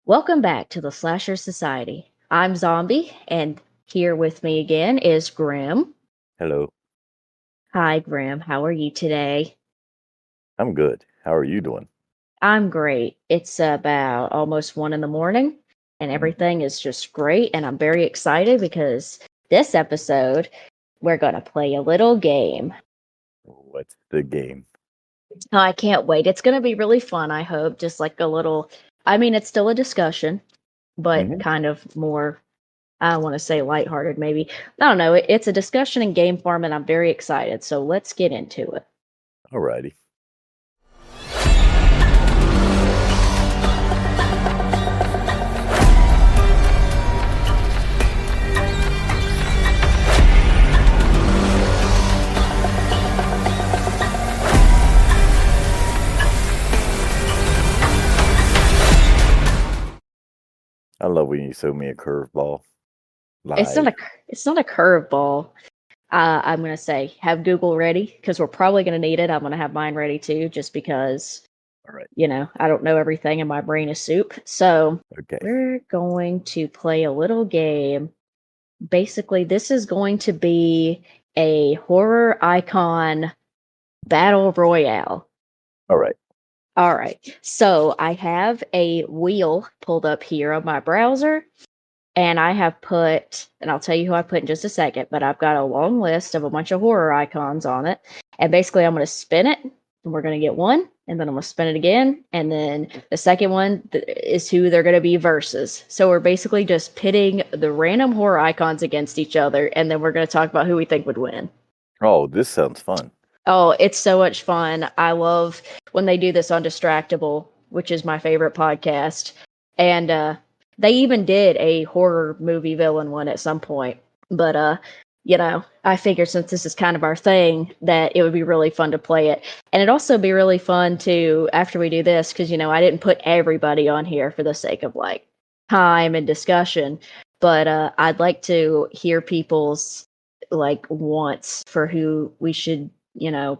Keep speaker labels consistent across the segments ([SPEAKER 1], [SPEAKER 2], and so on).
[SPEAKER 1] Welcome back to the Slasher Society. I'm Zombie, and here with me again is Grim.
[SPEAKER 2] Hello.
[SPEAKER 1] Hi, Grim. How are you today?
[SPEAKER 2] I'm good. How are you doing?
[SPEAKER 1] I'm great. It's about almost 1 in the morning, and everything is just great, and I'm very excited because this episode, we're going to play a little game.
[SPEAKER 2] What's the game?
[SPEAKER 1] Oh, I can't wait. It's going to be really fun, I hope. Just like a little, it's still a discussion, but kind of more I want to say lighthearted, maybe. I don't know. It's a discussion in game form, and I'm very excited. So let's get into it.
[SPEAKER 2] Alrighty. I love when you throw me a curveball.
[SPEAKER 1] It's not a curveball. I'm gonna say have Google ready because we're probably gonna need it. I'm gonna have mine ready too, just because.
[SPEAKER 2] All right.
[SPEAKER 1] I don't know everything, and my brain is soup. So
[SPEAKER 2] Okay.
[SPEAKER 1] we're going to play a little game. Basically, this is going to be a horror icon battle royale.
[SPEAKER 2] All right.
[SPEAKER 1] All right. So I have a wheel pulled up here on my browser, and I have put, and I'll tell you who I put in just a second, but I've got a long list of a bunch of horror icons on it. And basically, I'm going to spin it, and we're going to get one, and then I'm going to spin it again. And then the second one is who they're going to be versus. So we're basically just pitting the random horror icons against each other, and then we're going to talk about who we think would win.
[SPEAKER 2] Oh, this sounds fun.
[SPEAKER 1] Oh, it's so much fun. I love when they do this on Distractable, which is my favorite podcast. And they even did a horror movie villain one at some point. But I figured since this is kind of our thing, that it would be really fun to play it. And it'd also be really fun to, after we do this, because, I didn't put everybody on here for the sake of like time and discussion. But I'd like to hear people's like wants for who we should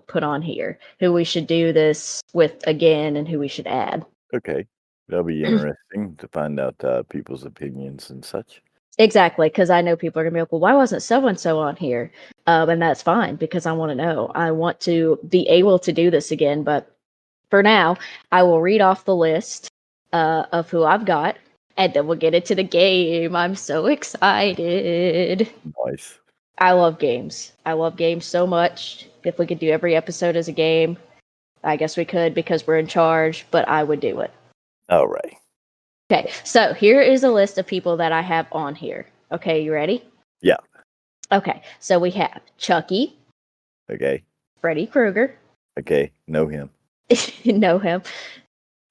[SPEAKER 1] put on here, who we should do this with again, and who we should add.
[SPEAKER 2] Okay. That'll be interesting to find out people's opinions and such.
[SPEAKER 1] Exactly, because I know people are going to be like, well, why wasn't so-and-so on here? And that's fine, because I want to know. I want to be able to do this again, but for now, I will read off the list of who I've got, and then we'll get into the game. I'm so excited.
[SPEAKER 2] Nice.
[SPEAKER 1] I love games. I love games so much. If we could do every episode as a game, I guess we could because we're in charge, but I would do it.
[SPEAKER 2] All right.
[SPEAKER 1] Okay, so here is a list of people that I have on here. Okay, you ready?
[SPEAKER 2] Yeah.
[SPEAKER 1] Okay, so we have Chucky.
[SPEAKER 2] Okay.
[SPEAKER 1] Freddy Krueger.
[SPEAKER 2] Okay. Know him.
[SPEAKER 1] Know him.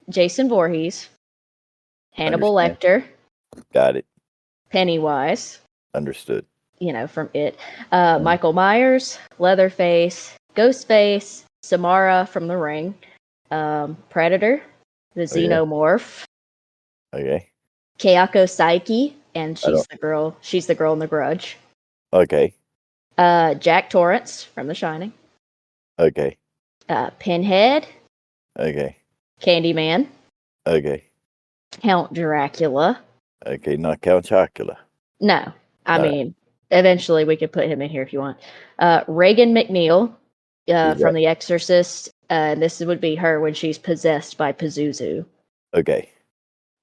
[SPEAKER 1] Jason Voorhees. Hannibal Lecter.
[SPEAKER 2] Got it.
[SPEAKER 1] Pennywise.
[SPEAKER 2] Understood.
[SPEAKER 1] From It. Michael Myers, Leatherface, Ghostface, Samara from The Ring, Predator, the Xenomorph, Kayako Saiki, and she's the girl in The Grudge.
[SPEAKER 2] Okay.
[SPEAKER 1] Jack Torrance from The Shining.
[SPEAKER 2] Okay.
[SPEAKER 1] Pinhead.
[SPEAKER 2] Okay.
[SPEAKER 1] Candyman.
[SPEAKER 2] Okay.
[SPEAKER 1] Count Dracula.
[SPEAKER 2] Okay, not Count Chocula.
[SPEAKER 1] No, eventually we could put him in here if you want. Reagan McNeil from The Exorcist. This would be her when she's possessed by Pazuzu.
[SPEAKER 2] Okay.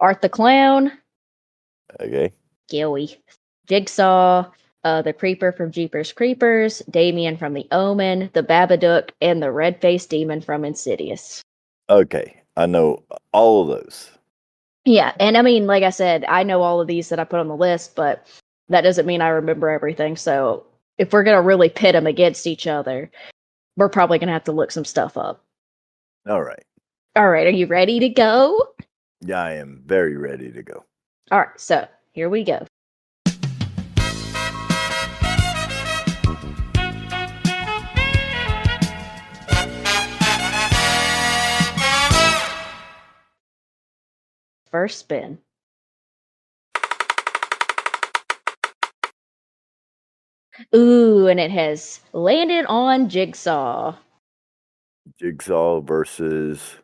[SPEAKER 1] Art the Clown.
[SPEAKER 2] Okay.
[SPEAKER 1] Gilly. Jigsaw. The Creeper from Jeepers Creepers. Damien from The Omen. The Babadook. And the Red-Faced Demon from Insidious.
[SPEAKER 2] Okay. I know all of those.
[SPEAKER 1] Yeah, and like I said, I know all of these that I put on the list, but that doesn't mean I remember everything. So if we're going to really pit them against each other, we're probably going to have to look some stuff up.
[SPEAKER 2] All right.
[SPEAKER 1] All right. Are you ready to go?
[SPEAKER 2] Yeah, I am very ready to go.
[SPEAKER 1] All right. So here we go. First spin. Ooh, and it has landed on Jigsaw.
[SPEAKER 2] Jigsaw versus...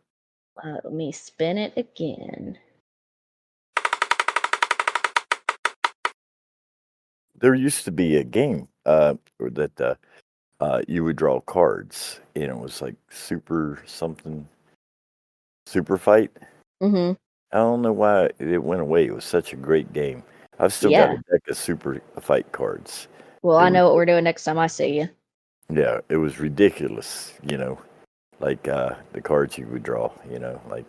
[SPEAKER 1] Let me spin it again.
[SPEAKER 2] There used to be a game or that you would draw cards, and it was like super something, super fight.
[SPEAKER 1] Mm-hmm.
[SPEAKER 2] I don't know why it went away. It was such a great game. I've still got a
[SPEAKER 1] Yeah.
[SPEAKER 2] deck of super fight cards.
[SPEAKER 1] Well,
[SPEAKER 2] It
[SPEAKER 1] I
[SPEAKER 2] was,
[SPEAKER 1] know what we're doing next time I see you.
[SPEAKER 2] yeah, it was ridiculous. Like the cards you would draw. Like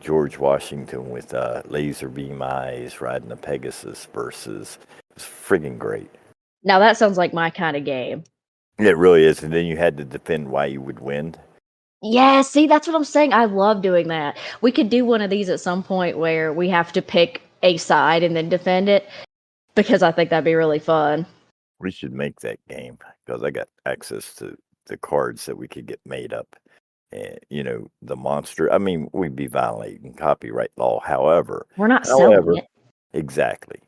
[SPEAKER 2] George Washington with laser beam eyes riding a Pegasus versus. It was friggin' great.
[SPEAKER 1] Now that sounds like my kind of game.
[SPEAKER 2] It really is. And then you had to defend why you would win.
[SPEAKER 1] Yeah, see, that's what I'm saying. I love doing that. We could do one of these at some point where we have to pick a side and then defend it because I think that'd be really fun.
[SPEAKER 2] We should make that game because I got access to the cards that we could get made up. And, the monster. I mean, we'd be violating copyright law.
[SPEAKER 1] We're not selling
[SPEAKER 2] However,
[SPEAKER 1] it.
[SPEAKER 2] exactly,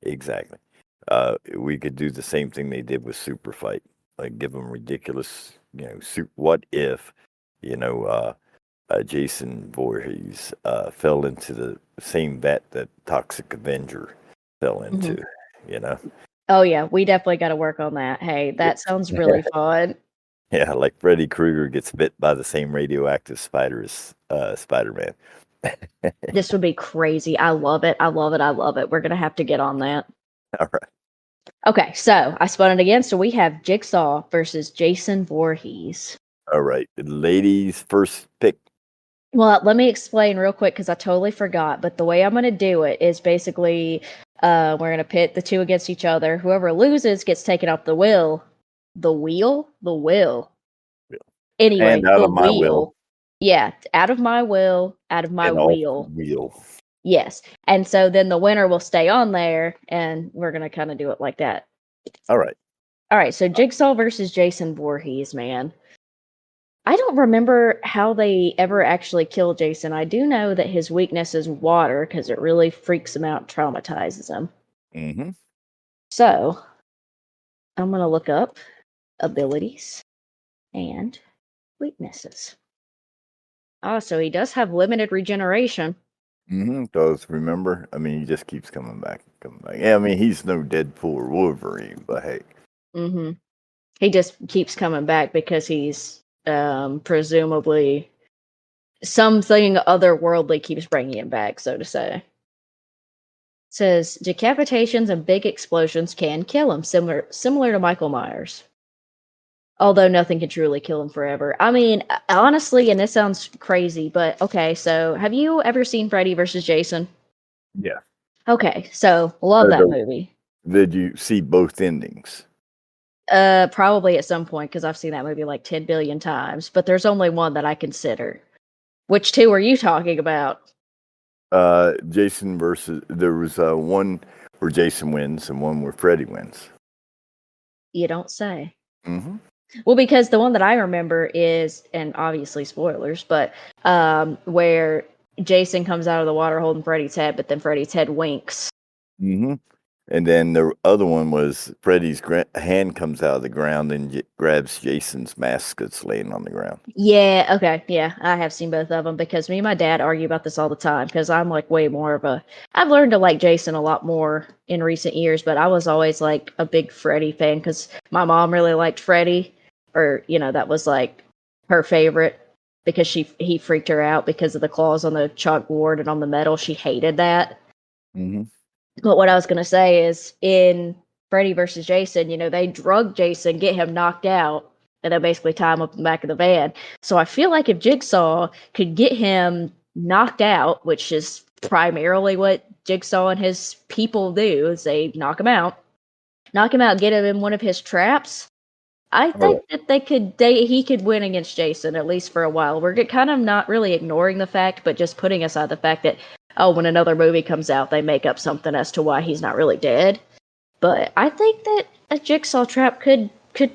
[SPEAKER 2] exactly. We could do the same thing they did with Super Fight, like give them ridiculous, what if, you know, uh, Jason Voorhees fell into the same vat that Toxic Avenger fell
[SPEAKER 1] Hmm.
[SPEAKER 2] into, you know?
[SPEAKER 1] Oh, yeah, we definitely got to work on that. Hey, that sounds really fun.
[SPEAKER 2] Yeah, like Freddy Krueger gets bit by the same radioactive spider as Spider-Man.
[SPEAKER 1] This would be crazy. I love it. I love it. I love it. We're going to have to get on that.
[SPEAKER 2] All right.
[SPEAKER 1] Okay, so I spun it again. So we have Jigsaw versus Jason Voorhees.
[SPEAKER 2] All right. Ladies first pick.
[SPEAKER 1] Well, let me explain real quick because I totally forgot. But the way I'm going to do it is basically we're going to pit the two against each other. Whoever loses gets taken off the wheel. The wheel? The will. Anyway,
[SPEAKER 2] And out
[SPEAKER 1] the
[SPEAKER 2] of my will.
[SPEAKER 1] wheel. Yeah, out of my will, out of my
[SPEAKER 2] And off
[SPEAKER 1] wheel.
[SPEAKER 2] the wheel.
[SPEAKER 1] Yes. And so then the winner will stay on there, and we're going to kind of do it like that.
[SPEAKER 2] All right.
[SPEAKER 1] All right, so Jigsaw versus Jason Voorhees, man. I don't remember how they ever actually kill Jason. I do know that his weakness is water because it really freaks him out, traumatizes him.
[SPEAKER 2] Mm-hmm.
[SPEAKER 1] So I'm going to look up abilities and weaknesses. Oh, so he does have limited regeneration.
[SPEAKER 2] Mm-hmm. Does remember? I mean, he just keeps coming back, coming back. Yeah, I mean, he's no Deadpool or Wolverine, but hey.
[SPEAKER 1] Mm-hmm. He just keeps coming back because he's presumably something otherworldly keeps bringing him back, so to say. Says decapitations and big explosions can kill him, similar to Michael Myers. Although nothing can truly kill him forever. I mean, honestly, and this sounds crazy, but okay, so have you ever seen Freddy versus Jason?
[SPEAKER 2] Yeah.
[SPEAKER 1] Okay, so love that movie.
[SPEAKER 2] Did you see both endings?
[SPEAKER 1] Probably at some point, because I've seen that movie like 10 billion times, but there's only one that I consider. Which two are you talking about?
[SPEAKER 2] Jason versus, there was one where Jason wins and one where Freddy wins.
[SPEAKER 1] You don't say.
[SPEAKER 2] Mm-hmm.
[SPEAKER 1] Well, because the one that I remember is, and obviously spoilers, but where Jason comes out of the water holding Freddy's head, but then Freddy's head winks.
[SPEAKER 2] Mm-hmm. And then the other one was Freddy's hand comes out of the ground and grabs Jason's mask that's laying on the ground.
[SPEAKER 1] Yeah, okay, yeah, I have seen both of them because me and my dad argue about this all the time because I'm like way more of a. I've learned to like Jason a lot more in recent years, but I was always like a big Freddy fan because my mom really liked Freddy, or that was like her favorite because he freaked her out because of the claws on the chalkboard and on the metal. She hated that.
[SPEAKER 2] Mm-hmm.
[SPEAKER 1] But what I was going to say is in Freddy versus Jason, they drug Jason, get him knocked out, and then basically tie him up in the back of the van. So I feel like if Jigsaw could get him knocked out, which is primarily what Jigsaw and his people do, is they knock him out, get him in one of his traps. I think that he could win against Jason at least for a while. We're kind of not really ignoring the fact, but just putting aside the fact that when another movie comes out, they make up something as to why he's not really dead. But I think that a Jigsaw trap could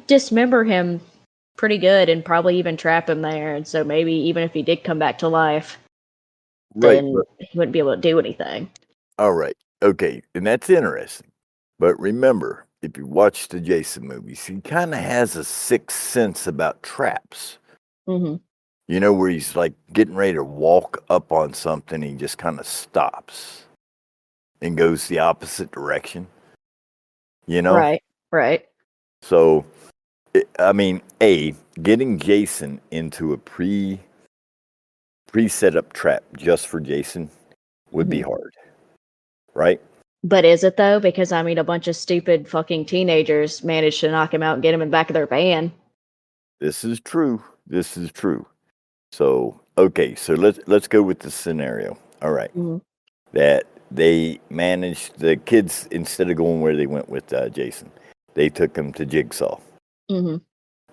[SPEAKER 1] dismember him pretty good and probably even trap him there. And so maybe even if he did come back to life, then he wouldn't be able to do anything.
[SPEAKER 2] All right. Okay. And that's interesting. But remember, if you watch the Jason movies, he kind of has a sixth sense about traps.
[SPEAKER 1] Mm-hmm.
[SPEAKER 2] Where he's like getting ready to walk up on something, he just kind of stops and goes the opposite direction. you know?
[SPEAKER 1] Right. Right.
[SPEAKER 2] So, I mean, getting Jason into a pre-set up trap just for Jason would be hard, right?
[SPEAKER 1] But is it though? Because I mean, a bunch of stupid fucking teenagers managed to knock him out and get him in the back of their van.
[SPEAKER 2] This is true. This is true. So, okay, so let's go with the scenario. All right.
[SPEAKER 1] Mm-hmm.
[SPEAKER 2] That they managed the kids, instead of going where they went with Jason, they took him to Jigsaw.
[SPEAKER 1] Mm-hmm.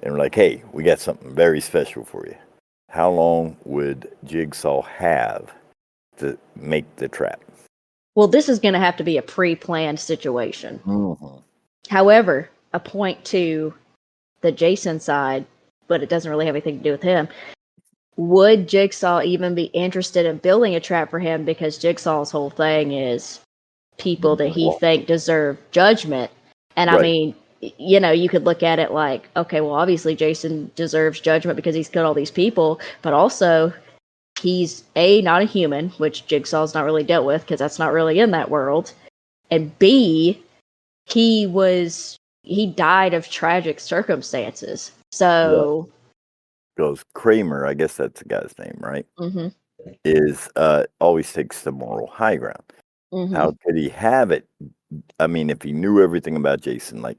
[SPEAKER 2] And were like, hey, we got something very special for you. How long would Jigsaw have to make the trap?
[SPEAKER 1] Well, this is going to have to be a pre-planned situation.
[SPEAKER 2] Mm-hmm.
[SPEAKER 1] However, a point to the Jason side, but it doesn't really have anything to do with him. Would Jigsaw even be interested in building a trap for him? Because Jigsaw's whole thing is people that he think deserve judgment. And I mean, you know, you could look at it like, okay, well, obviously Jason deserves judgment because he's killed all these people, but also he's not a human, which Jigsaw's not really dealt with because that's not really in that world. And B, he died of tragic circumstances. So
[SPEAKER 2] Because Kramer, I guess that's the guy's name, right?
[SPEAKER 1] Mm-hmm.
[SPEAKER 2] Is always takes the moral high ground.
[SPEAKER 1] Mm-hmm.
[SPEAKER 2] How could he have it? I mean, if he knew everything about Jason, like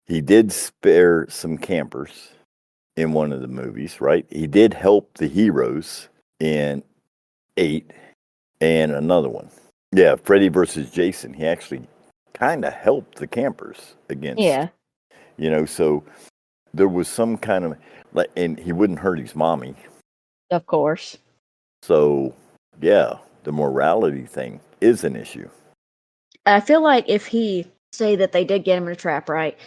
[SPEAKER 2] he did spare some campers in one of the movies, right? He did help the heroes in 8 and another one. Yeah, Freddy versus Jason. He actually kind of helped the campers against, you know, so there was some kind of, like, and he wouldn't hurt his mommy.
[SPEAKER 1] Of course.
[SPEAKER 2] So, yeah, the morality thing is an issue.
[SPEAKER 1] I feel like if he, say that they did get him in a trap, right?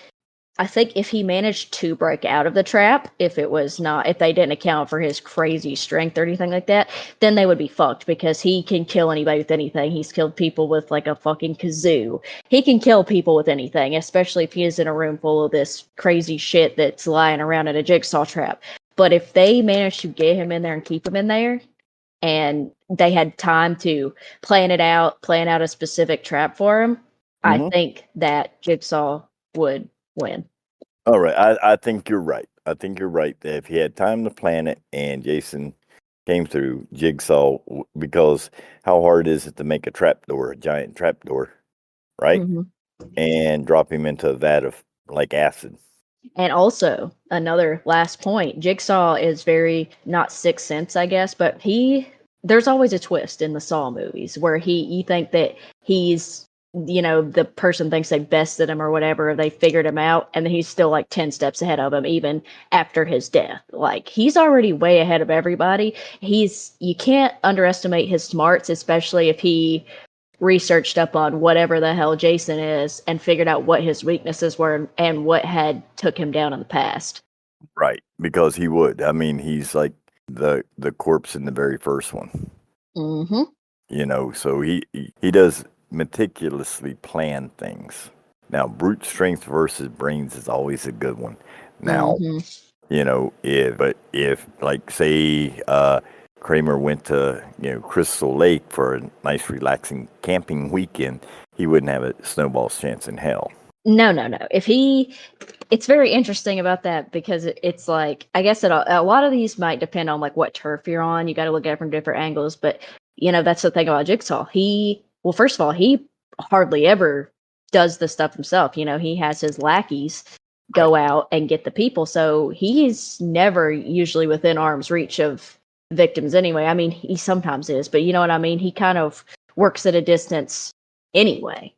[SPEAKER 1] I think if he managed to break out of the trap, if they didn't account for his crazy strength or anything like that, then they would be fucked because he can kill anybody with anything. He's killed people with like a fucking kazoo. He can kill people with anything, especially if he is in a room full of this crazy shit that's lying around in a jigsaw trap. But if they manage to get him in there and keep him in there, and they had time to plan out a specific trap for him, I think that Jigsaw would win.
[SPEAKER 2] All right. I think you're right. I think you're right that if he had time to plan it and Jason came through, Jigsaw, because how hard is it to make a giant trap door, right? And drop him into a vat of like acid.
[SPEAKER 1] And also, another last point, Jigsaw is very not Sixth Sense, I guess, but there's always a twist in the Saw movies where you think that he's, you know, the person thinks they bested him or whatever, they figured him out, and then he's still like 10 steps ahead of him even after his death. Like, he's already way ahead of everybody. You can't underestimate his smarts, especially if he researched up on whatever the hell Jason is and figured out what his weaknesses were and what had took him down in the past.
[SPEAKER 2] Right, because he would. I mean, he's like the corpse in the very first one.
[SPEAKER 1] Mm-hmm.
[SPEAKER 2] You know, so he does meticulously plan things. Now, brute strength versus brains is always a good one. Now, you know, if like say Kramer went to, you know, Crystal Lake for a nice relaxing camping weekend, he wouldn't have a snowball's chance in hell.
[SPEAKER 1] No. It's very interesting about that because it's like, I guess a lot of these might depend on like what turf you're on. You got to look at it from different angles, but you know, that's the thing about Jigsaw. First of all, he hardly ever does the stuff himself. You know, he has his lackeys go out and get the people. So he's never usually within arm's reach of victims anyway. I mean, he sometimes is, but you know what I mean? He kind of works at a distance anyway.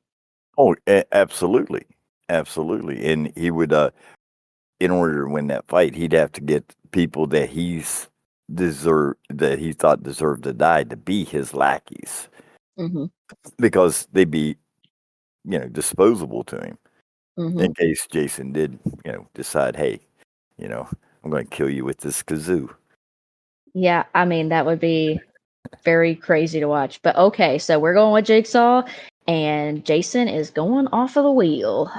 [SPEAKER 2] Oh, absolutely. Absolutely. And he would, in order to win that fight, he'd have to get people that he thought deserved to die to be his lackeys. Because they'd be, you know, disposable to him in case Jason did, you know, decide, hey, you know, I'm going to kill you with this kazoo.
[SPEAKER 1] Yeah, I mean, that would be very crazy to watch. But okay, so we're going with Jigsaw, and Jason is going off of the wheel.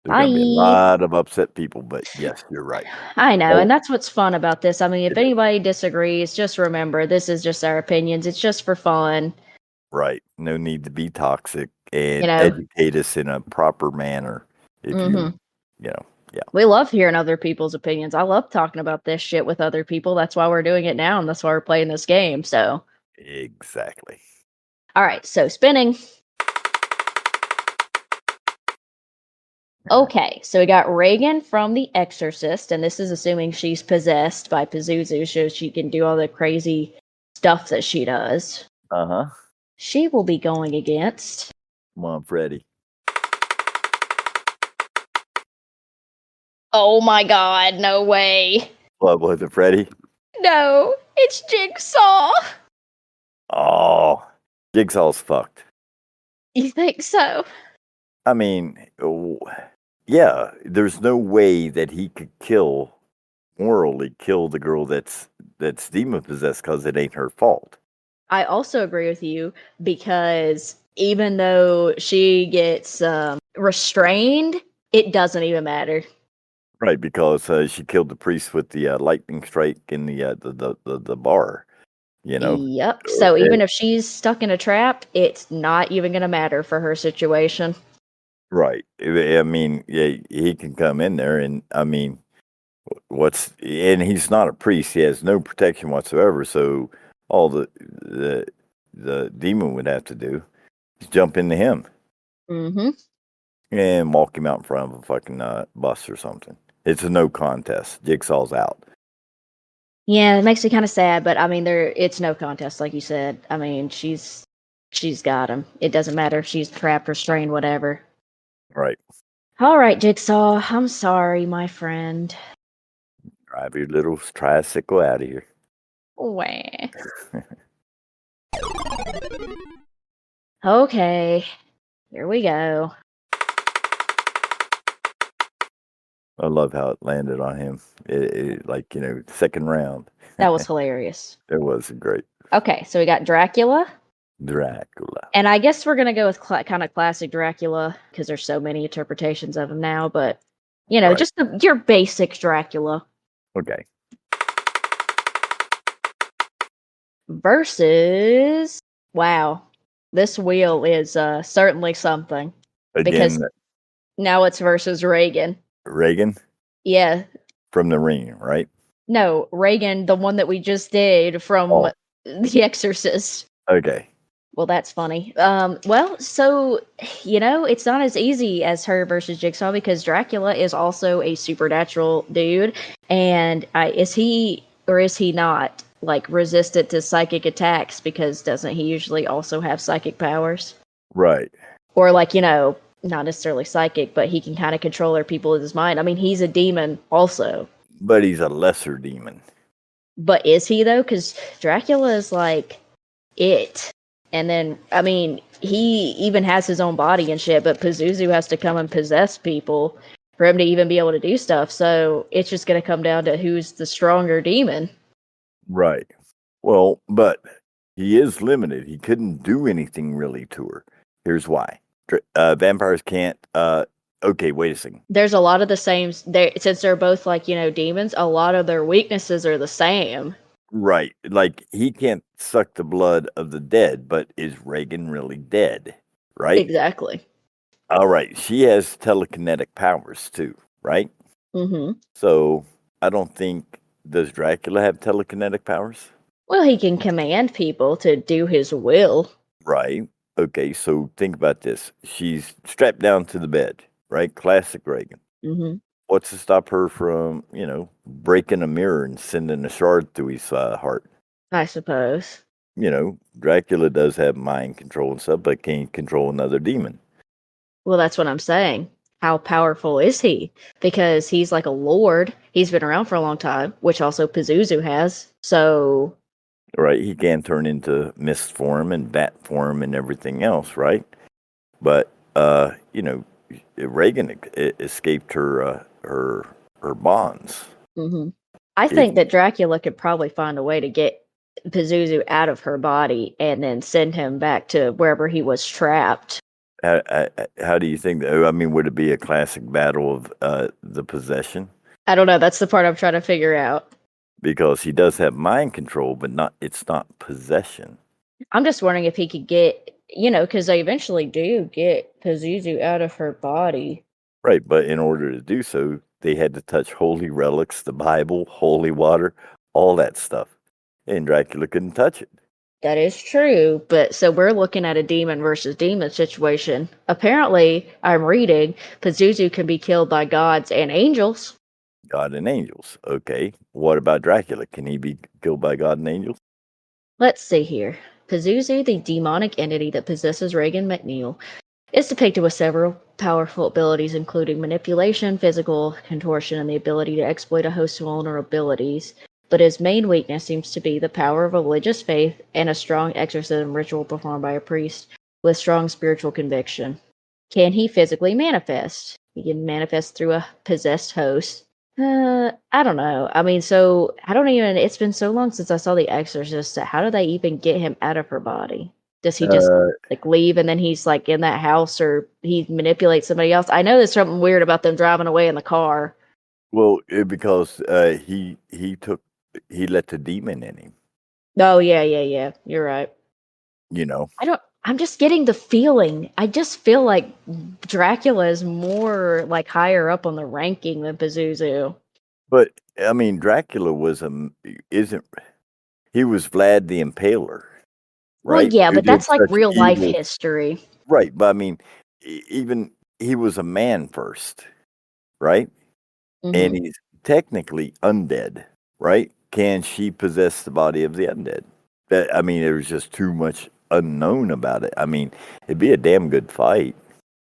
[SPEAKER 2] There's going to be a lot of upset people, but yes, you're right.
[SPEAKER 1] I know, and that's what's fun about this. I mean, if anybody disagrees, just remember, this is just our opinions. It's just for fun.
[SPEAKER 2] Right. No need to be toxic. and
[SPEAKER 1] know.
[SPEAKER 2] educate us in a proper manner. If
[SPEAKER 1] Hmm.
[SPEAKER 2] you know, yeah,
[SPEAKER 1] We love hearing other people's opinions. I love talking about this shit with other people. That's why we're doing it now, and that's why we're playing this game. So,
[SPEAKER 2] exactly.
[SPEAKER 1] all right. So spinning.
[SPEAKER 2] All right.
[SPEAKER 1] Okay, so we got Reagan from The Exorcist, and this is assuming she's possessed by Pazuzu, so she can do all the crazy stuff that she does.
[SPEAKER 2] Uh-huh.
[SPEAKER 1] She will be going against.
[SPEAKER 2] Come on, Freddie.
[SPEAKER 1] Oh my god, no way.
[SPEAKER 2] What was it, Freddie?
[SPEAKER 1] No, it's Jigsaw.
[SPEAKER 2] Oh, Jigsaw's fucked.
[SPEAKER 1] You think so?
[SPEAKER 2] I mean, yeah, there's no way that he could morally kill the girl that's demon possessed because it ain't her fault.
[SPEAKER 1] I also agree with you because even though she gets restrained, it doesn't even matter.
[SPEAKER 2] Right, because she killed the priest with the lightning strike in the bar. You know,
[SPEAKER 1] Yep.
[SPEAKER 2] So,
[SPEAKER 1] So even if she's stuck in a trap, it's not even going to matter for her situation.
[SPEAKER 2] right. I mean, yeah, he can come in there, and I mean, and he's not a priest. He has no protection whatsoever. So all the demon would have to do is jump into him
[SPEAKER 1] Mm-hmm.
[SPEAKER 2] and walk him out in front of a fucking bus or something. It's a no contest. Jigsaw's out.
[SPEAKER 1] Yeah, it makes me kind of sad, but I mean, it's no contest, like you said. I mean, she's got him. It doesn't matter if she's trapped, restrained, whatever.
[SPEAKER 2] Right.
[SPEAKER 1] All right, Jigsaw. I'm sorry, my friend.
[SPEAKER 2] Drive your little tricycle out of here.
[SPEAKER 1] Wah. Okay, here we go.
[SPEAKER 2] I love how it landed on him. Like, second round.
[SPEAKER 1] That was hilarious.
[SPEAKER 2] It was great.
[SPEAKER 1] Okay, so we got Dracula.
[SPEAKER 2] Dracula.
[SPEAKER 1] And I guess we're going to go with kind of classic Dracula because there's so many interpretations of him now, but
[SPEAKER 2] Right.
[SPEAKER 1] just your basic Dracula
[SPEAKER 2] Okay.
[SPEAKER 1] versus wow. This wheel is certainly something because
[SPEAKER 2] Again,
[SPEAKER 1] now it's versus Reagan.
[SPEAKER 2] Reagan
[SPEAKER 1] Yeah.
[SPEAKER 2] from The Ring, right?
[SPEAKER 1] No, Reagan, the one that we just did from
[SPEAKER 2] Oh,
[SPEAKER 1] The Exorcist.
[SPEAKER 2] okay.
[SPEAKER 1] Well, that's funny. Well, so it's not as easy as her versus Jigsaw because Dracula is also a supernatural dude, and is he or is he not like resistant to psychic attacks? Because doesn't he usually also have psychic powers?
[SPEAKER 2] Right.
[SPEAKER 1] Or like not necessarily psychic, but he can kind of control other people with his mind. I mean, he's a demon also,
[SPEAKER 2] But he's a lesser demon.
[SPEAKER 1] but is he though? Because Dracula is like it. And then, I mean, he even has his own body and shit, but Pazuzu has to come and possess people for him to even be able to do stuff. So it's just going to come down to who's the stronger demon.
[SPEAKER 2] Right. Well, but he is limited. He couldn't do anything really to her. Here's why. Vampires can't. Okay, wait a second.
[SPEAKER 1] There's a lot of the same, since they're both like, demons, a lot of their weaknesses are the same.
[SPEAKER 2] Right. Like, he can't suck the blood of the dead, but is Reagan really dead? Right?
[SPEAKER 1] Exactly.
[SPEAKER 2] All right. She has telekinetic powers too, right?
[SPEAKER 1] Mm-hmm.
[SPEAKER 2] So I don't think, does Dracula have telekinetic powers?
[SPEAKER 1] Well, he can command people to do his will.
[SPEAKER 2] Right. Okay, so think about this. She's strapped down to the bed, right? Classic Reagan.
[SPEAKER 1] Mm-hmm.
[SPEAKER 2] What's to stop her from, breaking a mirror and sending a shard through his heart?
[SPEAKER 1] I suppose.
[SPEAKER 2] Dracula does have mind control and stuff, but can't control another demon.
[SPEAKER 1] Well, that's what I'm saying. How powerful is he? Because he's like a lord. He's been around for a long time, which also Pazuzu has. So,
[SPEAKER 2] Right? He can turn into mist form and bat form and everything else, right? But Reagan escaped her bonds.
[SPEAKER 1] mhm. I think that Dracula could probably find a way to get Pazuzu out of her body and then send him back to wherever he was trapped.
[SPEAKER 2] How do you think that? I mean, would it be a classic battle of the possession?
[SPEAKER 1] I don't know. That's the part I'm trying to figure out.
[SPEAKER 2] Because he does have mind control, but it's not possession.
[SPEAKER 1] I'm just wondering if he could get because they eventually do get Pazuzu out of her body.
[SPEAKER 2] Right, but in order to do so, they had to touch holy relics, the Bible, holy water, all that stuff. And Dracula couldn't touch it.
[SPEAKER 1] That is true, but so we're looking at a demon versus demon situation. Apparently, I'm reading, Pazuzu can be killed by gods and angels.
[SPEAKER 2] God and angels. Okay. What about Dracula? Can he be killed by God and angels?
[SPEAKER 1] Let's see here. Pazuzu, the demonic entity that possesses Reagan McNeil, is depicted with several powerful abilities, including manipulation, physical contortion, and the ability to exploit a host of vulnerabilities. But his main weakness seems to be the power of religious faith and a strong exorcism ritual performed by a priest with strong spiritual conviction. Can he physically manifest? He can manifest through a possessed host. I don't know. I mean, so I don't even. It's been so long since I saw The Exorcist. That how do they even get him out of her body? Does he just
[SPEAKER 2] Uh,
[SPEAKER 1] like leave and then he's like in that house, or he manipulates somebody else? I know there's something weird about them driving away in the car.
[SPEAKER 2] well, because he let the demon in him.
[SPEAKER 1] Oh yeah. You're right.
[SPEAKER 2] You know,
[SPEAKER 1] I'm just getting the feeling. I just feel like Dracula is more like higher up on the ranking than Pazuzu.
[SPEAKER 2] but I mean, Dracula was isn't he was Vlad the Impaler,
[SPEAKER 1] Well,
[SPEAKER 2] right?
[SPEAKER 1] yeah,
[SPEAKER 2] Who
[SPEAKER 1] but
[SPEAKER 2] did
[SPEAKER 1] that's like
[SPEAKER 2] such
[SPEAKER 1] real life
[SPEAKER 2] evil,
[SPEAKER 1] history.
[SPEAKER 2] right? But I mean, even he was a man first, right?
[SPEAKER 1] Hmm.
[SPEAKER 2] And he's technically undead, right? Can she possess the body of the undead? That I mean, there's just too much unknown about it. I mean, it'd be a damn good fight.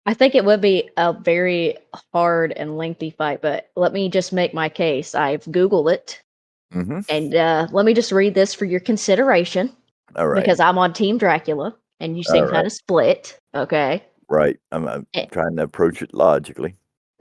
[SPEAKER 1] I think it would be a very hard and lengthy fight, but let me just make my case. I've Googled it,
[SPEAKER 2] Mm-hmm.
[SPEAKER 1] and let me just read this for your consideration
[SPEAKER 2] All right,
[SPEAKER 1] because I'm on Team Dracula, and you
[SPEAKER 2] all
[SPEAKER 1] seem kind
[SPEAKER 2] right,
[SPEAKER 1] of split. Okay.
[SPEAKER 2] right. I'm
[SPEAKER 1] Eh,
[SPEAKER 2] trying to approach it logically.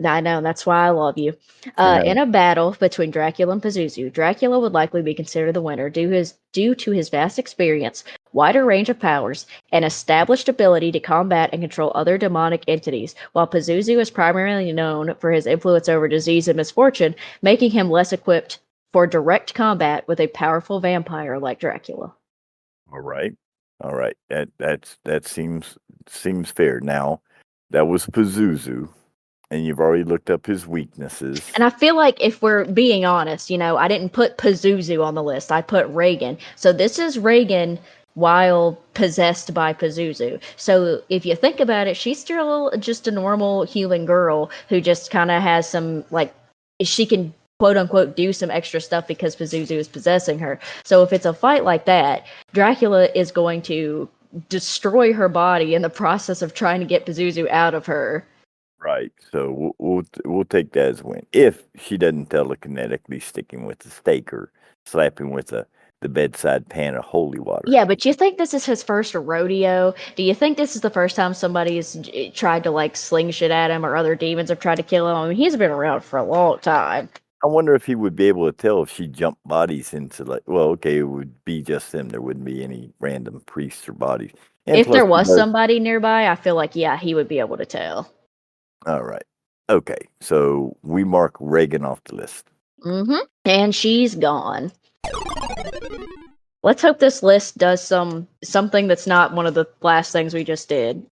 [SPEAKER 1] I know, that's why I love you. In a battle between Dracula and Pazuzu, Dracula would likely be considered the winner due to his vast experience, wider range of powers, and established ability to combat and control other demonic entities, while Pazuzu is primarily known for his influence over disease and misfortune, making him less equipped for direct combat with a powerful vampire like Dracula.
[SPEAKER 2] All right, all right. That seems fair. Now, that was Pazuzu, and you've already looked up his weaknesses.
[SPEAKER 1] And I feel like if we're being honest, I didn't put Pazuzu on the list. I put Reagan. So this is Reagan while possessed by Pazuzu. So if you think about it, she's still just a normal human girl who just kind of has some, like, she can quote unquote do some extra stuff because Pazuzu is possessing her. So if it's a fight like that, Dracula is going to destroy her body in the process of trying to get Pazuzu out of her.
[SPEAKER 2] Right. So we'll take that as a win. If she doesn't telekinetically stick him with the stake or slap him with the bedside pan of holy water.
[SPEAKER 1] Yeah, but you think this is his first rodeo? Do you think this is the first time somebody's tried to like sling shit at him or other demons have tried to kill him? I mean, he's been around for a long time.
[SPEAKER 2] I wonder if he would be able to tell if she jumped bodies into okay, it would be just them. There wouldn't be any random priests or bodies. And
[SPEAKER 1] If
[SPEAKER 2] plus
[SPEAKER 1] there
[SPEAKER 2] he
[SPEAKER 1] was
[SPEAKER 2] does.
[SPEAKER 1] somebody nearby, I feel like, yeah, he would be able to tell.
[SPEAKER 2] All right. Okay. So we mark Reagan off the list.
[SPEAKER 1] Mm-hmm. And she's gone. Let's hope this list does something that's not one of the last things we just did.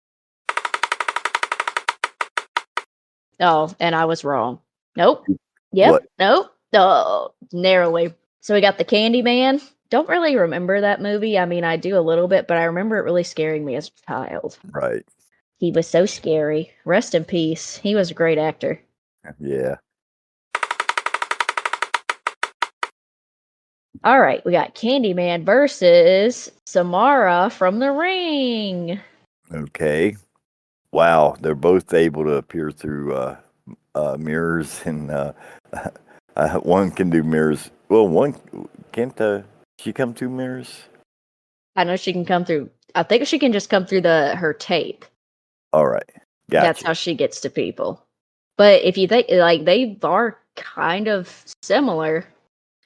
[SPEAKER 1] Oh, and I was wrong. Nope. Yep.
[SPEAKER 2] What?
[SPEAKER 1] Nope. Oh, narrowly. So we got the Candyman. Don't really remember that movie. I mean, I do a little bit, but I remember it really scaring me as a child.
[SPEAKER 2] Right.
[SPEAKER 1] He was so scary. Rest in peace. He was a great actor.
[SPEAKER 2] Yeah.
[SPEAKER 1] All right, we got Candyman versus Samara from The Ring.
[SPEAKER 2] Okay. Wow. They're both able to appear through mirrors, and one can do mirrors. Well, one can't. She come through mirrors?
[SPEAKER 1] I know she can come through. I think she can just come through her tape.
[SPEAKER 2] All right.
[SPEAKER 1] That's
[SPEAKER 2] Gotcha.
[SPEAKER 1] how she gets to people. But if you think like they are kind of similar.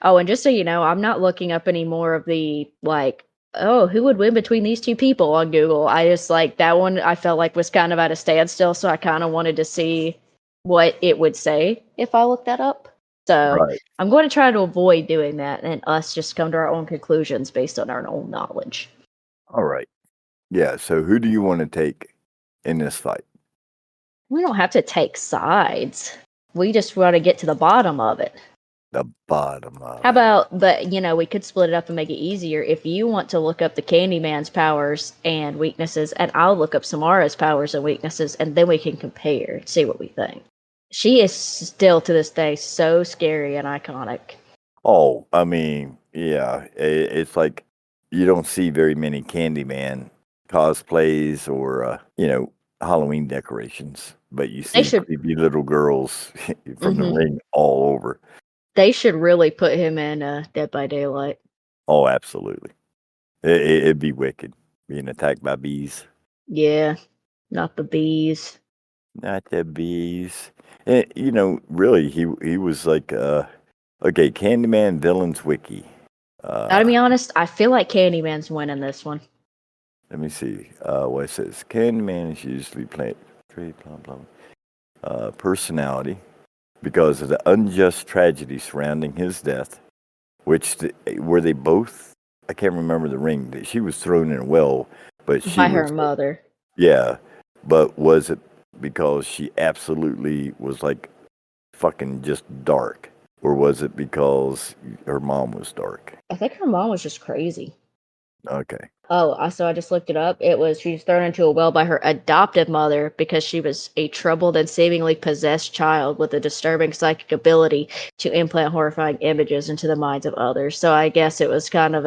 [SPEAKER 1] Oh, and just so you know, I'm not looking up any more of the like, oh, who would win between these two people on Google. I just like that one I felt like was kind of at a standstill, so I kind of wanted to see what it would say if I looked that up. So
[SPEAKER 2] Right.
[SPEAKER 1] I'm going to try to avoid doing that and us just come to our own conclusions based on our own knowledge.
[SPEAKER 2] All right. Yeah. So who do you want to take in this fight?
[SPEAKER 1] We don't have to take sides. We just want to get to the bottom of it.
[SPEAKER 2] The bottom of
[SPEAKER 1] How
[SPEAKER 2] it.
[SPEAKER 1] about, but we could split it up and make it easier. If you want to look up the Candyman's powers and weaknesses, and I'll look up Samara's powers and weaknesses, and then we can compare, see what we think. She is still to this day so scary and iconic.
[SPEAKER 2] Oh, I mean, yeah, it's like you don't see very many Candyman cosplays or Halloween decorations, but you
[SPEAKER 1] They
[SPEAKER 2] see
[SPEAKER 1] should,
[SPEAKER 2] creepy little girls from the
[SPEAKER 1] hmm
[SPEAKER 2] ring all over.
[SPEAKER 1] they should really put him in Dead by Daylight.
[SPEAKER 2] Oh, absolutely. It'd be wicked being attacked by bees.
[SPEAKER 1] Yeah, not the bees.
[SPEAKER 2] Not the bees. Really, he was like okay, Candyman villains wiki.
[SPEAKER 1] Now, to
[SPEAKER 2] Uh,
[SPEAKER 1] be honest, I feel like Candyman's winning this one.
[SPEAKER 2] Let me see. What it says. Candyman is usually played blah blah. Personality, because of the unjust tragedy surrounding his death, were they both? I can't remember the ring. She was thrown in a well, but she
[SPEAKER 1] By her
[SPEAKER 2] was
[SPEAKER 1] mother.
[SPEAKER 2] yeah. But was it because she absolutely was like fucking just dark, or was it because her mom was dark?
[SPEAKER 1] I think her mom was just crazy.
[SPEAKER 2] Okay.
[SPEAKER 1] Oh, I just looked it up. It was she was thrown into a well by her adoptive mother because she was a troubled and seemingly possessed child with a disturbing psychic ability to implant horrifying images into the minds of others. So I guess it was kind of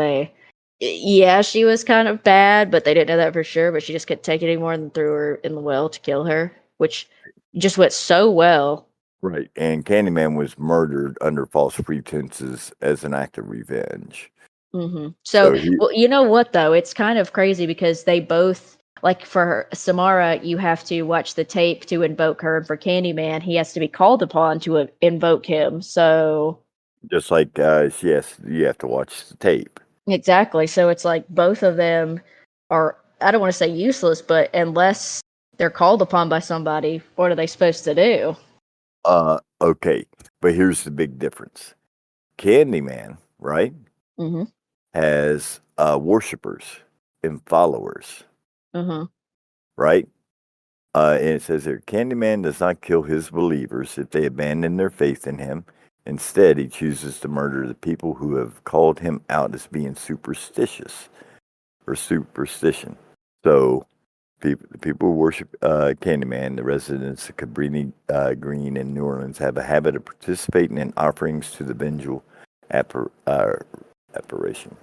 [SPEAKER 1] yeah, she was kind of bad, but they didn't know that for sure. But she just couldn't take it anymore and threw her in the well to kill her, which just went so well.
[SPEAKER 2] Right. And Candyman was murdered under false pretenses as an act of revenge.
[SPEAKER 1] So,
[SPEAKER 2] So he
[SPEAKER 1] well, you know what though? It's kind of crazy because they both, like for Samara, you have to watch the tape to invoke her, and for Candyman, he has to be called upon to invoke him. So,
[SPEAKER 2] just like yes, you have to watch the tape.
[SPEAKER 1] exactly. So it's like both of them are, I don't want to say useless, but unless they're called upon by somebody, what are they supposed to do?
[SPEAKER 2] Okay, but here's the big difference. Candyman, right,
[SPEAKER 1] Mm-hmm.
[SPEAKER 2] has worshippers and followers,
[SPEAKER 1] Mm-hmm.
[SPEAKER 2] right? And it says here, Candyman does not kill his believers if they abandon their faith in him. Instead, he chooses to murder the people who have called him out as being superstitious or superstition. So, the people who worship Candyman, the residents of Cabrini Green in New Orleans, have a habit of participating in offerings to the vengeful apparition.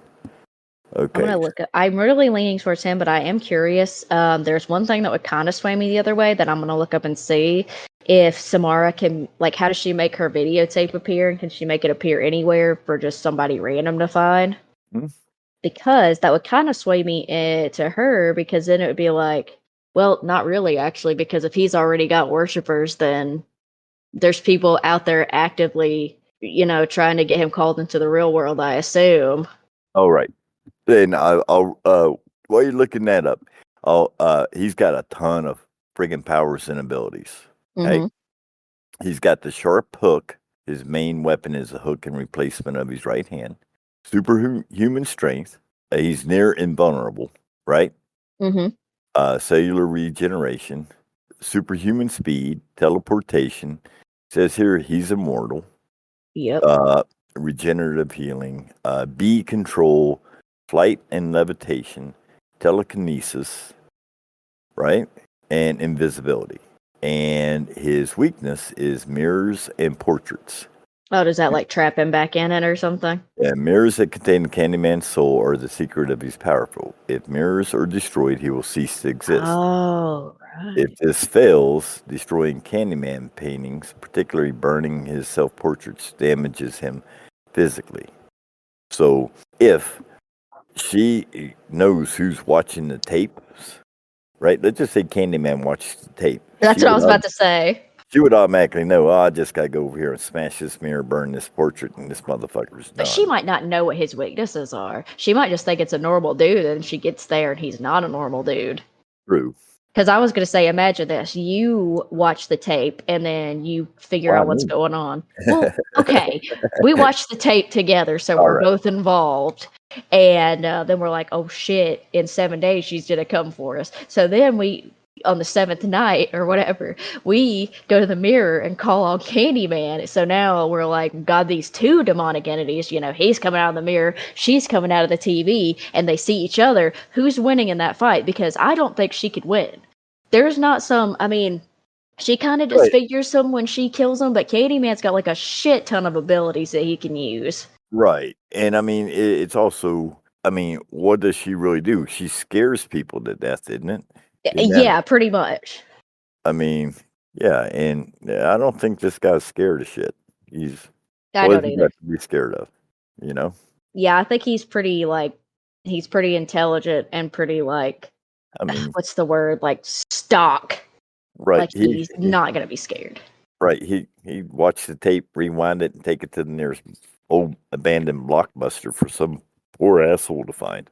[SPEAKER 1] I'm
[SPEAKER 2] Okay.
[SPEAKER 1] gonna look at. I'm really leaning towards him, but I am curious. There's one thing that would kind of sway me the other way that I'm gonna look up and see if Samara can, like, how does she make her videotape appear, and can she make it appear anywhere for just somebody random to find?
[SPEAKER 2] Hmm?
[SPEAKER 1] Because that would kind of sway me to her, because then it would be like, well, not really, actually, because if he's already got worshippers, then there's people out there actively, trying to get him called into the real world, I assume.
[SPEAKER 2] All right. Then I'll while you're looking that up, he's got a ton of friggin' powers and abilities. Okay.
[SPEAKER 1] Mm-hmm.
[SPEAKER 2] He's got the sharp hook. His main weapon is a hook in replacement of his right hand. Superhuman strength. He's near invulnerable, right?
[SPEAKER 1] Mm-hmm.
[SPEAKER 2] Cellular regeneration, superhuman speed, teleportation. Says here he's immortal.
[SPEAKER 1] Yep.
[SPEAKER 2] Uh, Regenerative healing, bee control, flight and levitation, telekinesis, right? And invisibility. And his weakness is mirrors and portraits.
[SPEAKER 1] Oh, does that like trap him back in it or something?
[SPEAKER 2] Yeah, mirrors that contain the Candyman's soul are the secret of his powerful. If mirrors are destroyed, he will cease to exist.
[SPEAKER 1] Oh,
[SPEAKER 2] If
[SPEAKER 1] right.
[SPEAKER 2] this fails, destroying Candyman paintings, particularly burning his self portraits, damages him physically. So if she knows who's watching the tapes, right? Let's just say Candyman watches the tape.
[SPEAKER 1] That's what I was about to say.
[SPEAKER 2] She would automatically know, oh, I just got to go over here and smash this mirror, burn this portrait, and this motherfucker's
[SPEAKER 1] But she
[SPEAKER 2] done.
[SPEAKER 1] might not know what his weaknesses are. She might just think it's a normal dude, and she gets there and he's not a normal dude.
[SPEAKER 2] True.
[SPEAKER 1] Because I was going to say, imagine this. You watch the tape and then you figure
[SPEAKER 2] Why
[SPEAKER 1] out what's
[SPEAKER 2] me?
[SPEAKER 1] going on. Well, okay. We watched the tape together, so
[SPEAKER 2] All
[SPEAKER 1] we're
[SPEAKER 2] right.
[SPEAKER 1] both involved. And then we're like, oh shit, in 7 days she's going to come for us. So then on the seventh night or whatever, we go to the mirror and call on Candyman. So now we're like, God, these two demonic entities, he's coming out of the mirror, she's coming out of the TV, and they see each other. Who's winning in that fight? Because I don't think she could win. There's not she kind of
[SPEAKER 2] Right.
[SPEAKER 1] disfigures him when she kills him, but Candyman's got like a shit ton of abilities that he can use.
[SPEAKER 2] Right. And I mean, it's also, I mean, what does she really do? She scares people to death, isn't it? Isn't that,
[SPEAKER 1] Yeah, pretty much.
[SPEAKER 2] I mean, yeah. And I don't think this guy's scared of shit.
[SPEAKER 1] I
[SPEAKER 2] What has
[SPEAKER 1] don't
[SPEAKER 2] he
[SPEAKER 1] either.
[SPEAKER 2] got to be scared of? You know?
[SPEAKER 1] Yeah, I think he's pretty intelligent and pretty
[SPEAKER 2] I mean,
[SPEAKER 1] what's the word? Like stock.
[SPEAKER 2] right.
[SPEAKER 1] Like he's not gonna be scared.
[SPEAKER 2] Right. He watched the tape, rewind it, and take it to the nearest old abandoned blockbuster for some poor asshole to find.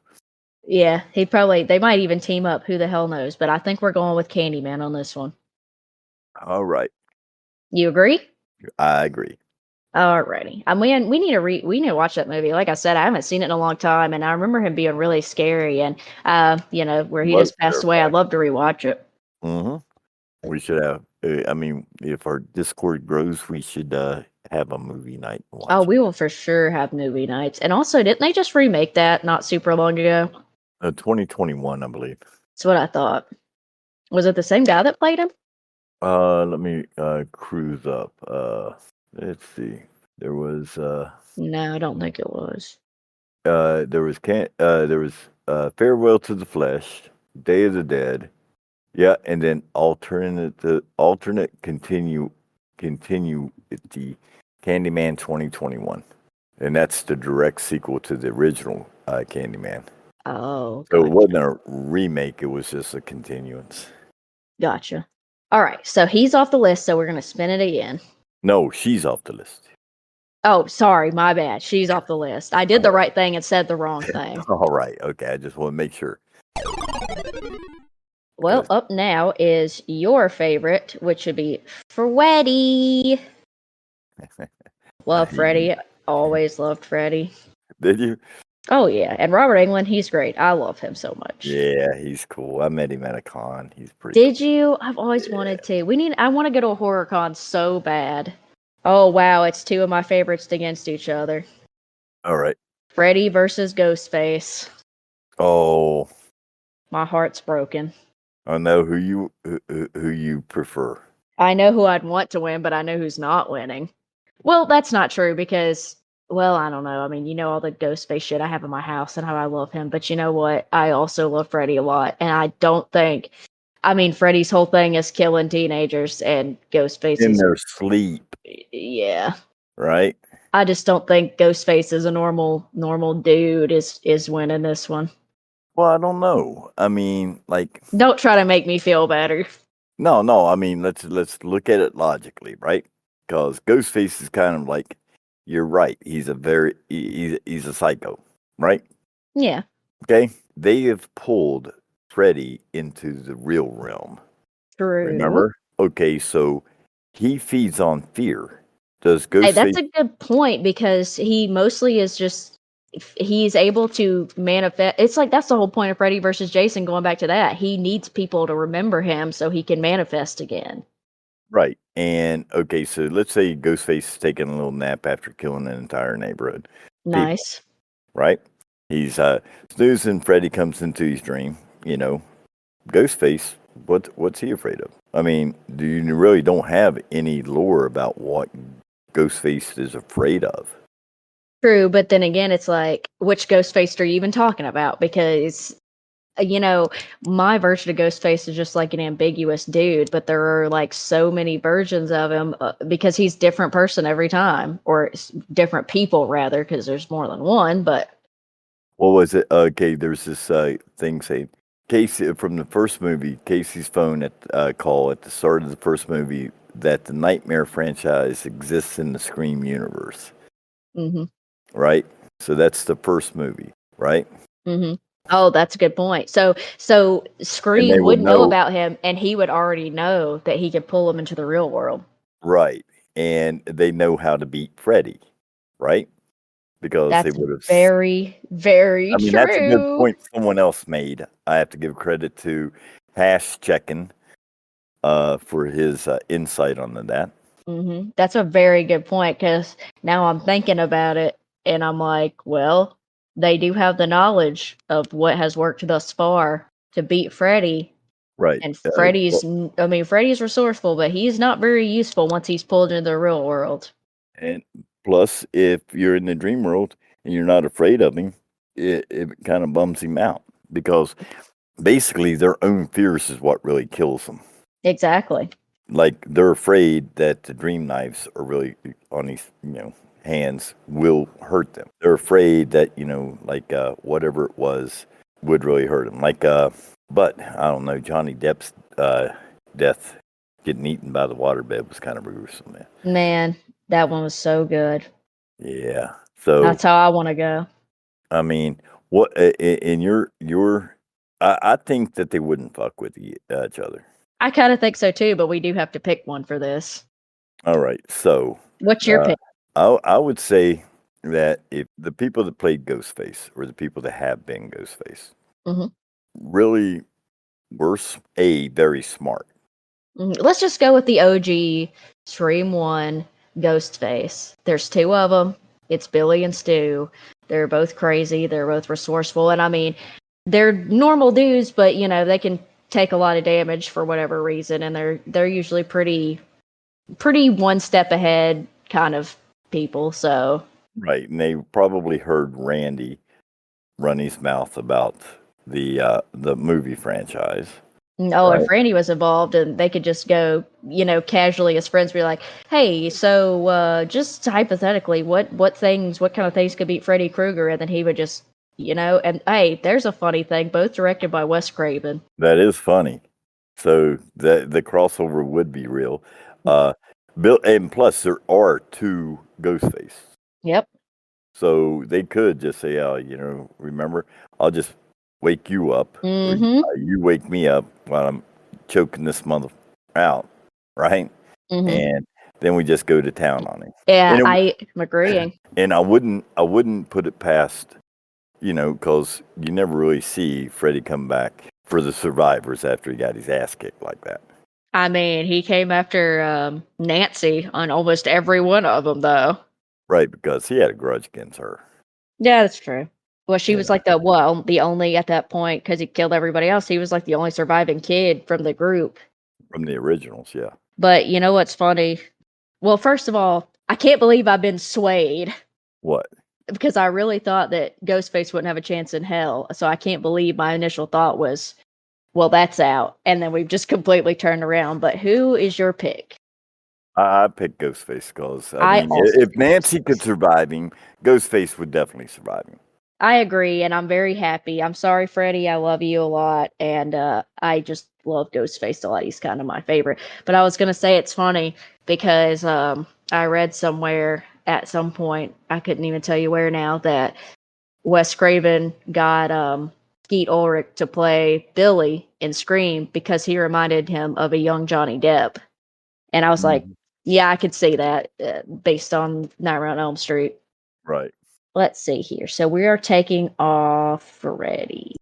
[SPEAKER 1] Yeah, they might even team up, who the hell knows, but I think we're going with Candyman on this one.
[SPEAKER 2] All right.
[SPEAKER 1] You agree?
[SPEAKER 2] I agree.
[SPEAKER 1] Alrighty. We need to watch that movie. Like I said, I haven't seen it in a long time, and I remember him being really scary. And where he
[SPEAKER 2] Was
[SPEAKER 1] just passed away, I'd love to rewatch it.
[SPEAKER 2] Mm-hmm. We should have. I mean, if our Discord grows, we should have a movie night and watch.
[SPEAKER 1] Oh, we will for sure have movie nights. And also, didn't they just remake that not super long ago?
[SPEAKER 2] 2021, I believe.
[SPEAKER 1] That's what I thought. Was it the same guy that played him?
[SPEAKER 2] Let me cruise up. Let's see. There was
[SPEAKER 1] No, I don't think it was.
[SPEAKER 2] there was Farewell to the Flesh, Day of the Dead. Yeah, and then alternate continue at the Candyman 2021, and that's the direct sequel to the original Candyman.
[SPEAKER 1] Oh,
[SPEAKER 2] So
[SPEAKER 1] gotcha.
[SPEAKER 2] it wasn't a remake; it was just a continuance.
[SPEAKER 1] Gotcha. All right, so he's off the list, so we're gonna spin it again.
[SPEAKER 2] No, she's off the list.
[SPEAKER 1] Oh, sorry, my bad. She's off the list. I did the right thing and said the wrong thing.
[SPEAKER 2] All right, okay. I just want to make sure.
[SPEAKER 1] Well, up now is your favorite, which would be Freddy. Love Freddy. Always loved Freddy.
[SPEAKER 2] Did you?
[SPEAKER 1] Oh yeah, and Robert Englund, he's great. I love him so much.
[SPEAKER 2] Yeah, he's cool. I met him at a con. He's pretty.
[SPEAKER 1] Did you? I've always wanted to. I want to go to a horror con so bad. Oh wow, it's two of my favorites against each other.
[SPEAKER 2] All right.
[SPEAKER 1] Freddy versus Ghostface.
[SPEAKER 2] Oh,
[SPEAKER 1] My heart's broken.
[SPEAKER 2] I know who you prefer.
[SPEAKER 1] I know who I'd want to win, but I know who's not winning. Well, that's not true because, well, I don't know. I mean, all the Ghostface shit I have in my house and how I love him. But you know what? I also love Freddy a lot. And I don't think, Freddy's whole thing is killing teenagers and Ghostface
[SPEAKER 2] In
[SPEAKER 1] is,
[SPEAKER 2] their sleep,
[SPEAKER 1] yeah.
[SPEAKER 2] right?
[SPEAKER 1] I just don't think Ghostface is a normal dude is winning this one.
[SPEAKER 2] Well, I don't know. I mean, like,
[SPEAKER 1] Don't try to make me feel better.
[SPEAKER 2] no. I mean, let's look at it logically, right? Because Ghostface is kind of like, you're right. He's a psycho, right?
[SPEAKER 1] Yeah.
[SPEAKER 2] Okay. They have pulled Freddy into the real realm.
[SPEAKER 1] True.
[SPEAKER 2] Remember? Okay, so he feeds on fear. Does Ghostface?
[SPEAKER 1] Hey, that's a good point because he mostly is just he's able to manifest. It's like that's the whole point of Freddy versus Jason. Going back to that, he needs people to remember him so he can manifest again.
[SPEAKER 2] Right. And okay, so let's say Ghostface is taking a little nap after killing an entire neighborhood.
[SPEAKER 1] Nice.
[SPEAKER 2] People, right? He's snoozing. Freddy comes into his dream. Ghostface. What's he afraid of? I mean, you really don't have any lore about what Ghostface is afraid of.
[SPEAKER 1] True, but then again, it's like, which Ghostface are you even talking about? Because, my version of Ghostface is just like an ambiguous dude, but there are like so many versions of him because he's different person every time, or different people rather, because there's more than one. But
[SPEAKER 2] what was it? Okay, there's this thing saying Casey from the first movie. Casey's phone call at the start of the first movie that the Nightmare franchise exists in the Scream universe.
[SPEAKER 1] Mm-hmm.
[SPEAKER 2] Right? So that's the first movie, right?
[SPEAKER 1] Mm-hmm. Oh, that's a good point. So
[SPEAKER 2] And they
[SPEAKER 1] Scream
[SPEAKER 2] would
[SPEAKER 1] would know
[SPEAKER 2] know,
[SPEAKER 1] about him, and he would already know that he could pull him into the real world.
[SPEAKER 2] right, and they know how to beat Freddy, right? Because they
[SPEAKER 1] That's
[SPEAKER 2] would have.
[SPEAKER 1] very, very
[SPEAKER 2] I mean, that's a good
[SPEAKER 1] true.
[SPEAKER 2] point someone else made. I have to give credit to Hash Checking for his insight on that.
[SPEAKER 1] That's a very good point, because now I'm thinking about it, and I'm like, well, they do have the knowledge of what has worked thus far to beat Freddy.
[SPEAKER 2] Right.
[SPEAKER 1] And
[SPEAKER 2] Well,
[SPEAKER 1] Freddy's resourceful, but he's not very useful once he's pulled into the real world.
[SPEAKER 2] and plus, if you're in the dream world and you're not afraid of him, it kind of bums him out because basically their own fears is what really kills them.
[SPEAKER 1] Exactly.
[SPEAKER 2] Like they're afraid that the dream knives are really on his, hands will hurt them. They're afraid that, like whatever it was would really hurt them. Like, but I don't know, Johnny Depp's death getting eaten by the waterbed was kind of gruesome, man.
[SPEAKER 1] Man, that one was so good.
[SPEAKER 2] Yeah. So,
[SPEAKER 1] That's how I want to go.
[SPEAKER 2] I mean, what in I think that they wouldn't fuck with each other.
[SPEAKER 1] I kind of think so too, but we do have to pick one for this.
[SPEAKER 2] All right. So,
[SPEAKER 1] What's your pick?
[SPEAKER 2] I would say that if the people that played Ghostface or the people that have been Ghostface
[SPEAKER 1] Mhm.
[SPEAKER 2] really were very smart.
[SPEAKER 1] Let's just go with the OG Scream 1 Ghostface. There's two of them. It's Billy and Stu. They're both crazy. They're both resourceful. And I mean, they're normal dudes, but they can take a lot of damage for whatever reason. And they're usually pretty one step ahead kind of people. So
[SPEAKER 2] Right. And they probably heard Randy run his mouth about the movie franchise.
[SPEAKER 1] oh,
[SPEAKER 2] Right.
[SPEAKER 1] if Randy was involved, and they could just go, casually as friends, be like, "Hey, so just hypothetically, what kind of things could beat Freddy Krueger?" And then he would just, and hey, there's a funny thing, both directed by Wes Craven.
[SPEAKER 2] That is funny. So the crossover would be real. Bill, and plus there are two Ghostface.
[SPEAKER 1] Yep.
[SPEAKER 2] So they could just say, remember, I'll just wake you up, or
[SPEAKER 1] Mm-hmm.
[SPEAKER 2] you wake me up while I'm choking this mother out, right?
[SPEAKER 1] Mm-hmm.
[SPEAKER 2] And then we just go to town on him.
[SPEAKER 1] Yeah,
[SPEAKER 2] And
[SPEAKER 1] I am agreeing.
[SPEAKER 2] I wouldn't put it past, because you never really see Freddy come back for the survivors after he got his ass kicked like that.
[SPEAKER 1] I mean, he came after Nancy on almost every one of them, though.
[SPEAKER 2] Right, because he had a grudge against her.
[SPEAKER 1] Yeah, that's true. Well, she
[SPEAKER 2] You
[SPEAKER 1] was
[SPEAKER 2] know,
[SPEAKER 1] like the only at that point, because he killed everybody else. He was like the only surviving kid from the group.
[SPEAKER 2] from the originals, yeah.
[SPEAKER 1] But you know what's funny? Well, first of all, I can't believe I've been swayed
[SPEAKER 2] What?
[SPEAKER 1] because I really thought that Ghostface wouldn't have a chance in hell. So I can't believe my initial thought was, well, that's out. And then we've just completely turned around. But who is your pick?
[SPEAKER 2] I picked Ghostface because, I
[SPEAKER 1] I
[SPEAKER 2] mean,
[SPEAKER 1] also
[SPEAKER 2] if Nancy could survive him, Ghostface would definitely survive him.
[SPEAKER 1] I agree, and I'm very happy. I'm sorry, Freddie. I love you a lot, and I just love Ghostface a lot. He's kind of my favorite. But I was gonna say it's funny because I read somewhere at some point, I couldn't even tell you where now, that Wes Craven got Skeet Ulrich to play Billy in Scream because he reminded him of a young Johnny Depp, and I was like,
[SPEAKER 2] Mhm.
[SPEAKER 1] yeah, I could see that based on Nightmare on Elm Street.
[SPEAKER 2] Right.
[SPEAKER 1] Let's see here. So we are taking off Freddy.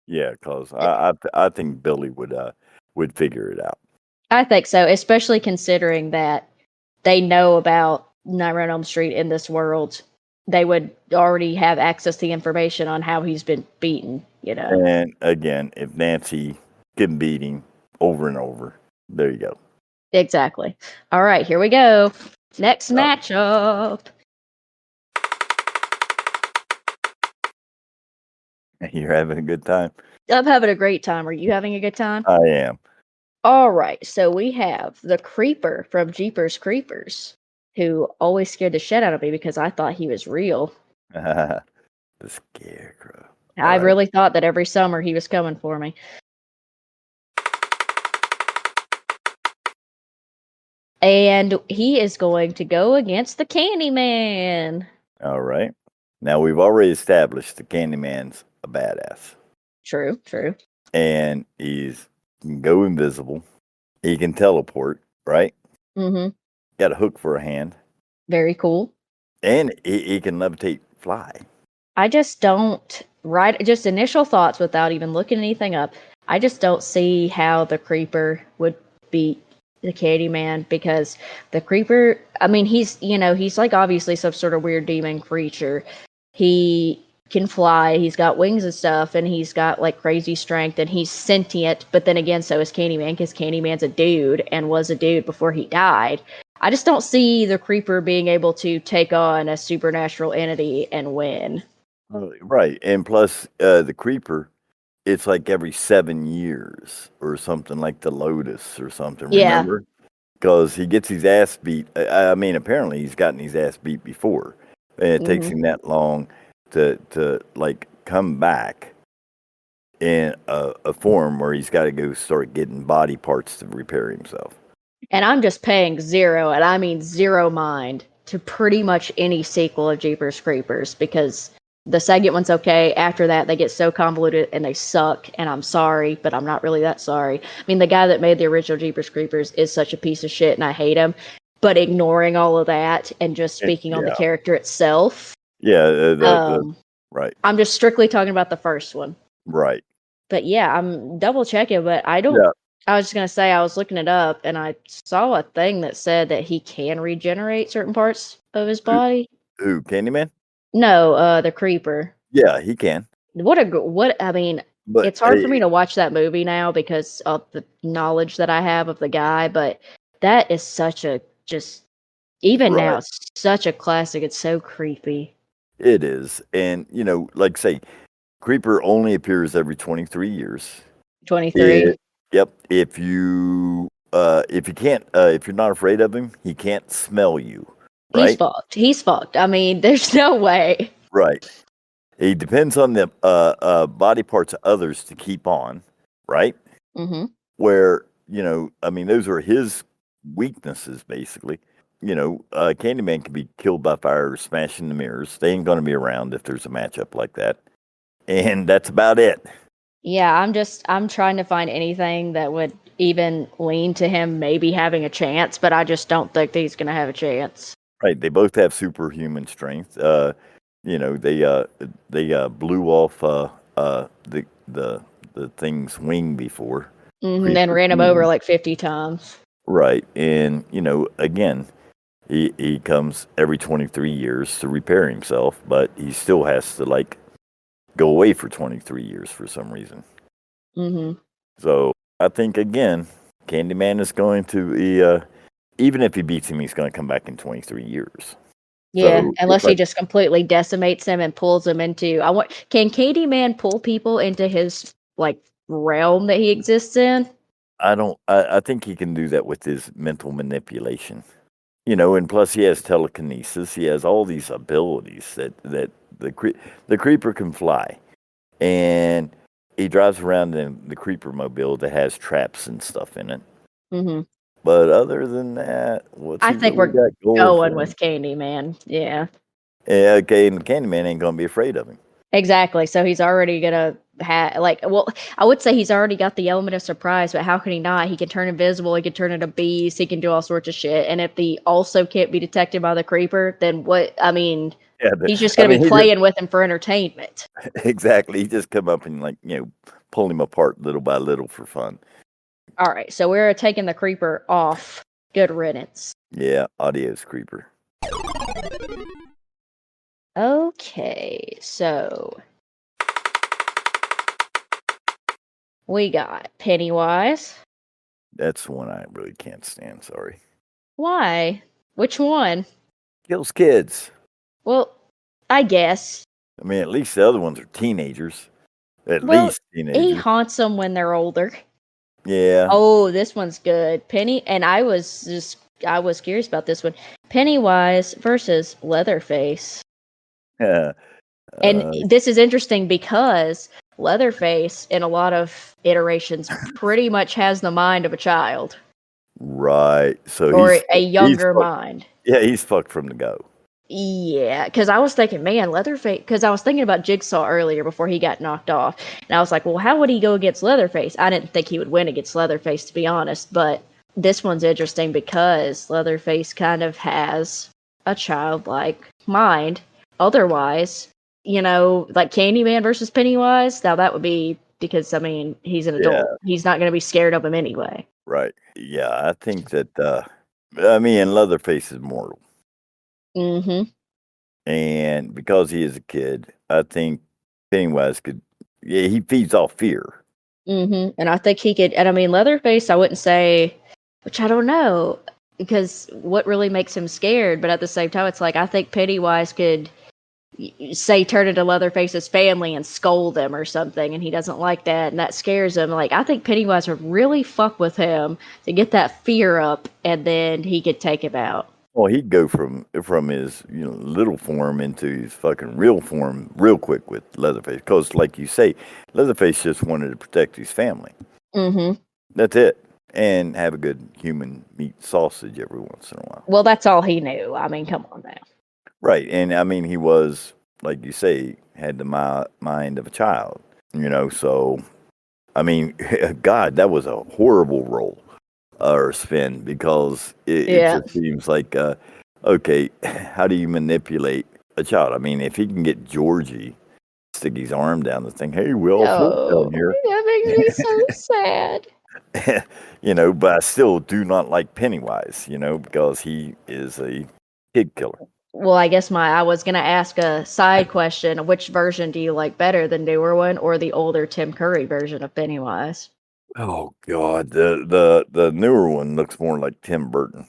[SPEAKER 2] Yeah, because I think Billy would figure it out.
[SPEAKER 1] I think so, especially considering that they know about Nightmare on Elm Street in this world. They would already have access to the information on how he's been beaten.
[SPEAKER 2] And again, if Nancy can beat him over and over, there you go.
[SPEAKER 1] Exactly. All right, here we go. Next
[SPEAKER 2] Uh,
[SPEAKER 1] matchup.
[SPEAKER 2] You're having a good time.
[SPEAKER 1] I'm having a great time. Are you having a good time?
[SPEAKER 2] I am.
[SPEAKER 1] All right, so we have the Creeper from Jeepers Creepers, who always scared the shit out of me because I thought he was real.
[SPEAKER 2] The Scarecrow. All
[SPEAKER 1] I
[SPEAKER 2] right.
[SPEAKER 1] really thought that every summer he was coming for me. And he is going to go against the Candyman.
[SPEAKER 2] All right. Now, we've already established the Candyman's a badass.
[SPEAKER 1] True.
[SPEAKER 2] And he can go invisible. He can teleport, right?
[SPEAKER 1] Mm-hmm.
[SPEAKER 2] Got a hook for a hand.
[SPEAKER 1] Very cool.
[SPEAKER 2] And he can levitate, fly.
[SPEAKER 1] I just don't, just initial thoughts without even looking anything up. I just don't see how the Creeper would beat the Candyman, because the Creeper, I mean, he's like obviously some sort of weird demon creature. He can fly, he's got wings and stuff, and he's got like crazy strength, and he's sentient, but then again, so is Candyman, because Candyman's a dude and was a dude before he died. I just don't see the Creeper being able to take on a supernatural entity and win.
[SPEAKER 2] Right. And plus, the Creeper, it's like every 7 years or something, like the Lotus or something,
[SPEAKER 1] Yeah.
[SPEAKER 2] remember? Because he gets his ass beat. I mean, apparently he's gotten his ass beat before. And it takes him that long to like come back in a form where he's got to go start getting body parts to repair himself.
[SPEAKER 1] And I'm just paying zero, and I mean zero mind, to pretty much any sequel of Jeepers Creepers, because the second one's okay. After that, they get so convoluted and they suck, and I'm sorry, but I'm not really that sorry. I mean, the guy that made the original Jeepers Creepers is such a piece of shit, and I hate him. But ignoring all of that and just speaking on the character itself.
[SPEAKER 2] Yeah, right.
[SPEAKER 1] I'm just strictly talking about the first one.
[SPEAKER 2] Right.
[SPEAKER 1] But yeah, I'm double checking, but I don't. Yeah. I was just going to say, I was looking it up, and I saw a thing that said that he can regenerate certain parts of his body.
[SPEAKER 2] Who, Candyman?
[SPEAKER 1] No, the Creeper.
[SPEAKER 2] Yeah, he can.
[SPEAKER 1] I mean, but, it's hard for me to watch that movie now because of the knowledge that I have of the guy, but that is such a, even now, it's such a classic. It's so creepy.
[SPEAKER 2] It is. And, like say, Creeper only appears every 23 years.
[SPEAKER 1] 23?
[SPEAKER 2] Yep. If you can't, if you're not afraid of him, he can't smell you. Right?
[SPEAKER 1] He's fucked. I mean, there's no way.
[SPEAKER 2] Right. He depends on the body parts of others to keep on. Right?
[SPEAKER 1] Mm-hmm.
[SPEAKER 2] Where, I mean, those are his weaknesses, basically. Candyman can be killed by fire or smashing the mirrors. They ain't going to be around if there's a matchup like that. And that's about it.
[SPEAKER 1] Yeah, I'm trying to find anything that would even lean to him maybe having a chance, but I just don't think that he's going to have a chance.
[SPEAKER 2] Right. They both have superhuman strength. They blew off the thing's wing before.
[SPEAKER 1] Mm-hmm, and ran him over like 50 times.
[SPEAKER 2] Right. And, again, he comes every 23 years to repair himself, but he still has to, go away for 23 years for some reason.
[SPEAKER 1] Mm-hmm.
[SPEAKER 2] So I think, again, Candyman is going to be, even if he beats him, he's going to come back in 23 years.
[SPEAKER 1] Yeah, so, unless he just completely decimates him and pulls him into... Can Candyman pull people into his, realm that he exists in?
[SPEAKER 2] I think he can do that with his mental manipulation. And plus he has telekinesis. He has all these abilities that the Creeper can fly. And he drives around in the Creeper mobile that has traps and stuff in it.
[SPEAKER 1] Mm-hmm.
[SPEAKER 2] But other than that,
[SPEAKER 1] I think we're going with Candyman. Yeah.
[SPEAKER 2] Yeah, okay, and Candyman ain't going to be afraid of him.
[SPEAKER 1] Exactly. So he's already going to have, I would say he's already got the element of surprise, but how can he not? He can turn invisible, he can turn into beast, he can do all sorts of shit. And if he also can't be detected by the Creeper, then what? I mean, he's just going to be playing with him for entertainment.
[SPEAKER 2] Exactly. He just come up and, pull him apart little by little for fun.
[SPEAKER 1] All right. So we're taking the Creeper off. Good riddance.
[SPEAKER 2] Yeah. Adios, Creeper.
[SPEAKER 1] Okay. So we got Pennywise.
[SPEAKER 2] That's one I really can't stand, sorry.
[SPEAKER 1] Why? Which one?
[SPEAKER 2] Kills kids.
[SPEAKER 1] Well, I guess.
[SPEAKER 2] I mean, at least the other ones are teenagers. At least teenagers.
[SPEAKER 1] He haunts them when they're older.
[SPEAKER 2] Yeah.
[SPEAKER 1] Oh, this one's good. And I was curious about this one. Pennywise versus Leatherface.
[SPEAKER 2] Yeah.
[SPEAKER 1] And this is interesting because Leatherface, in a lot of iterations, pretty much has the mind of a child.
[SPEAKER 2] Right. So
[SPEAKER 1] or a younger mind.
[SPEAKER 2] Yeah, he's fucked from the go.
[SPEAKER 1] Yeah, because I was thinking, man, Leatherface. Because I was thinking about Jigsaw earlier before he got knocked off, and I was like, well, how would he go against Leatherface? I didn't think he would win against Leatherface, to be honest. But this one's interesting because Leatherface kind of has a childlike mind. Otherwise, like Candyman versus Pennywise. Now that would be because I mean he's an adult.
[SPEAKER 2] Yeah,
[SPEAKER 1] He's not going to be scared of him anyway.
[SPEAKER 2] right. Yeah, I think that. I mean, Leatherface is mortal,
[SPEAKER 1] Mm-hmm.
[SPEAKER 2] and because he is a kid, I think Pennywise could. Yeah, he feeds off fear.
[SPEAKER 1] Mm-hmm. And I think he could. And I mean, Leatherface, I wouldn't say, which I don't know, because what really makes him scared? But at the same time, it's like I think Pennywise could say turn into Leatherface's family and scold them or something, and he doesn't like that, and that scares him. Like I think Pennywise would really fuck with him to get that fear up, and then he could take him out.
[SPEAKER 2] Well, he'd go from his little form into his fucking real form real quick with Leatherface. Because, like you say, Leatherface just wanted to protect his family.
[SPEAKER 1] Mm-hmm.
[SPEAKER 2] That's it, and have a good human meat sausage every once in a while.
[SPEAKER 1] Well, that's all he knew. I mean, come on now.
[SPEAKER 2] Right, and I mean, he was like you say, had the mind of a child. So I mean, God, that was a horrible role or spin because it
[SPEAKER 1] Yeah.
[SPEAKER 2] just seems like, okay, how do you manipulate a child? I mean, if he can get Georgie, stick his arm down the thing, hey, we all float
[SPEAKER 1] Oh,
[SPEAKER 2] down here,
[SPEAKER 1] that makes me so sad.
[SPEAKER 2] but I still do not like Pennywise, because he is a kid killer.
[SPEAKER 1] Well, I guess I was gonna ask a side question. Which version do you like better, the newer one or the older Tim Curry version of Pennywise?
[SPEAKER 2] Oh God, the newer one looks more like Tim Burton.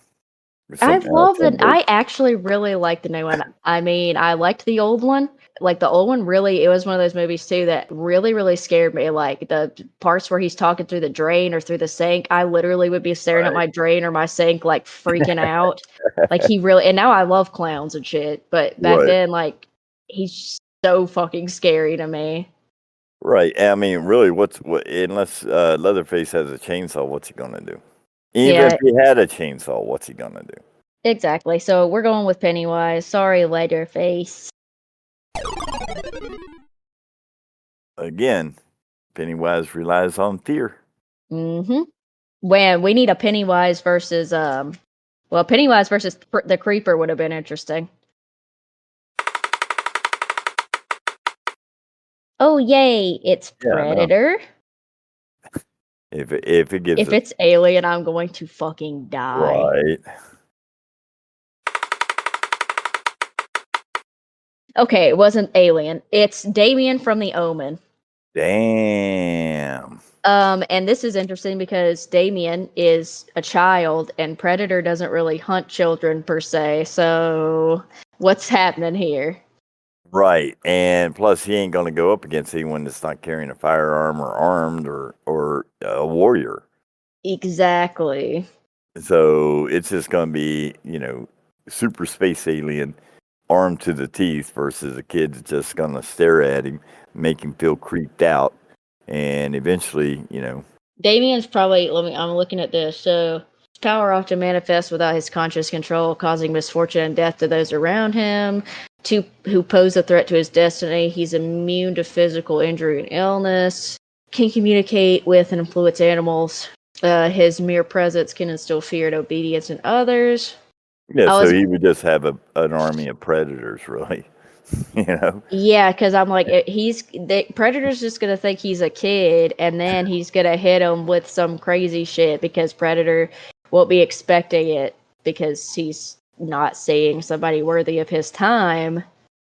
[SPEAKER 1] I
[SPEAKER 2] Something out of
[SPEAKER 1] love
[SPEAKER 2] Tim
[SPEAKER 1] the.
[SPEAKER 2] Burton.
[SPEAKER 1] I actually really like the new one. I mean, I liked the old one. Like the old one, really, it was one of those movies too that really, really scared me. Like the parts where he's talking through the drain or through the sink, I literally would be staring at
[SPEAKER 2] Right.
[SPEAKER 1] my drain or my sink, like freaking out. Like he really. And now I love clowns and shit, but back
[SPEAKER 2] Right.
[SPEAKER 1] then, like he's so fucking scary to me.
[SPEAKER 2] Right. I mean, really, unless Leatherface has a chainsaw, what's he gonna do? Even if
[SPEAKER 1] Yeah,
[SPEAKER 2] he had a chainsaw, what's he gonna do?
[SPEAKER 1] exactly. So we're going with Pennywise. Sorry, Leatherface.
[SPEAKER 2] Again, Pennywise relies on fear.
[SPEAKER 1] Mm-hmm. When we need a Pennywise versus well, Pennywise versus the Creeper would have been interesting. Oh yay! It's
[SPEAKER 2] Yeah, I know.
[SPEAKER 1] Predator.
[SPEAKER 2] If it gives
[SPEAKER 1] If
[SPEAKER 2] it
[SPEAKER 1] it's Alien, I'm going to fucking die.
[SPEAKER 2] right.
[SPEAKER 1] Okay, it wasn't Alien. It's Damien from The Omen.
[SPEAKER 2] Damn.
[SPEAKER 1] And this is interesting because Damien is a child, and Predator doesn't really hunt children per se. So, what's happening here?
[SPEAKER 2] Right. And plus he ain't gonna go up against anyone that's not carrying a firearm or armed or a warrior.
[SPEAKER 1] Exactly.
[SPEAKER 2] So it's just gonna be, super space alien armed to the teeth versus a kid that's just gonna stare at him, make him feel creeped out, and eventually,
[SPEAKER 1] Damien's probably. I'm looking at this. So, his power often manifests without his conscious control, causing misfortune and death to those around him. Who pose a threat to his destiny. He's immune to physical injury and illness. Can communicate with and influence animals. His mere presence can instill fear and obedience in others.
[SPEAKER 2] yeah.
[SPEAKER 1] I
[SPEAKER 2] So
[SPEAKER 1] was
[SPEAKER 2] he would just have an army of predators, really.
[SPEAKER 1] Yeah, because I'm like, the Predator's just gonna think he's a kid, and then he's gonna hit him with some crazy shit because Predator won't be expecting it because he's not seeing somebody worthy of his time.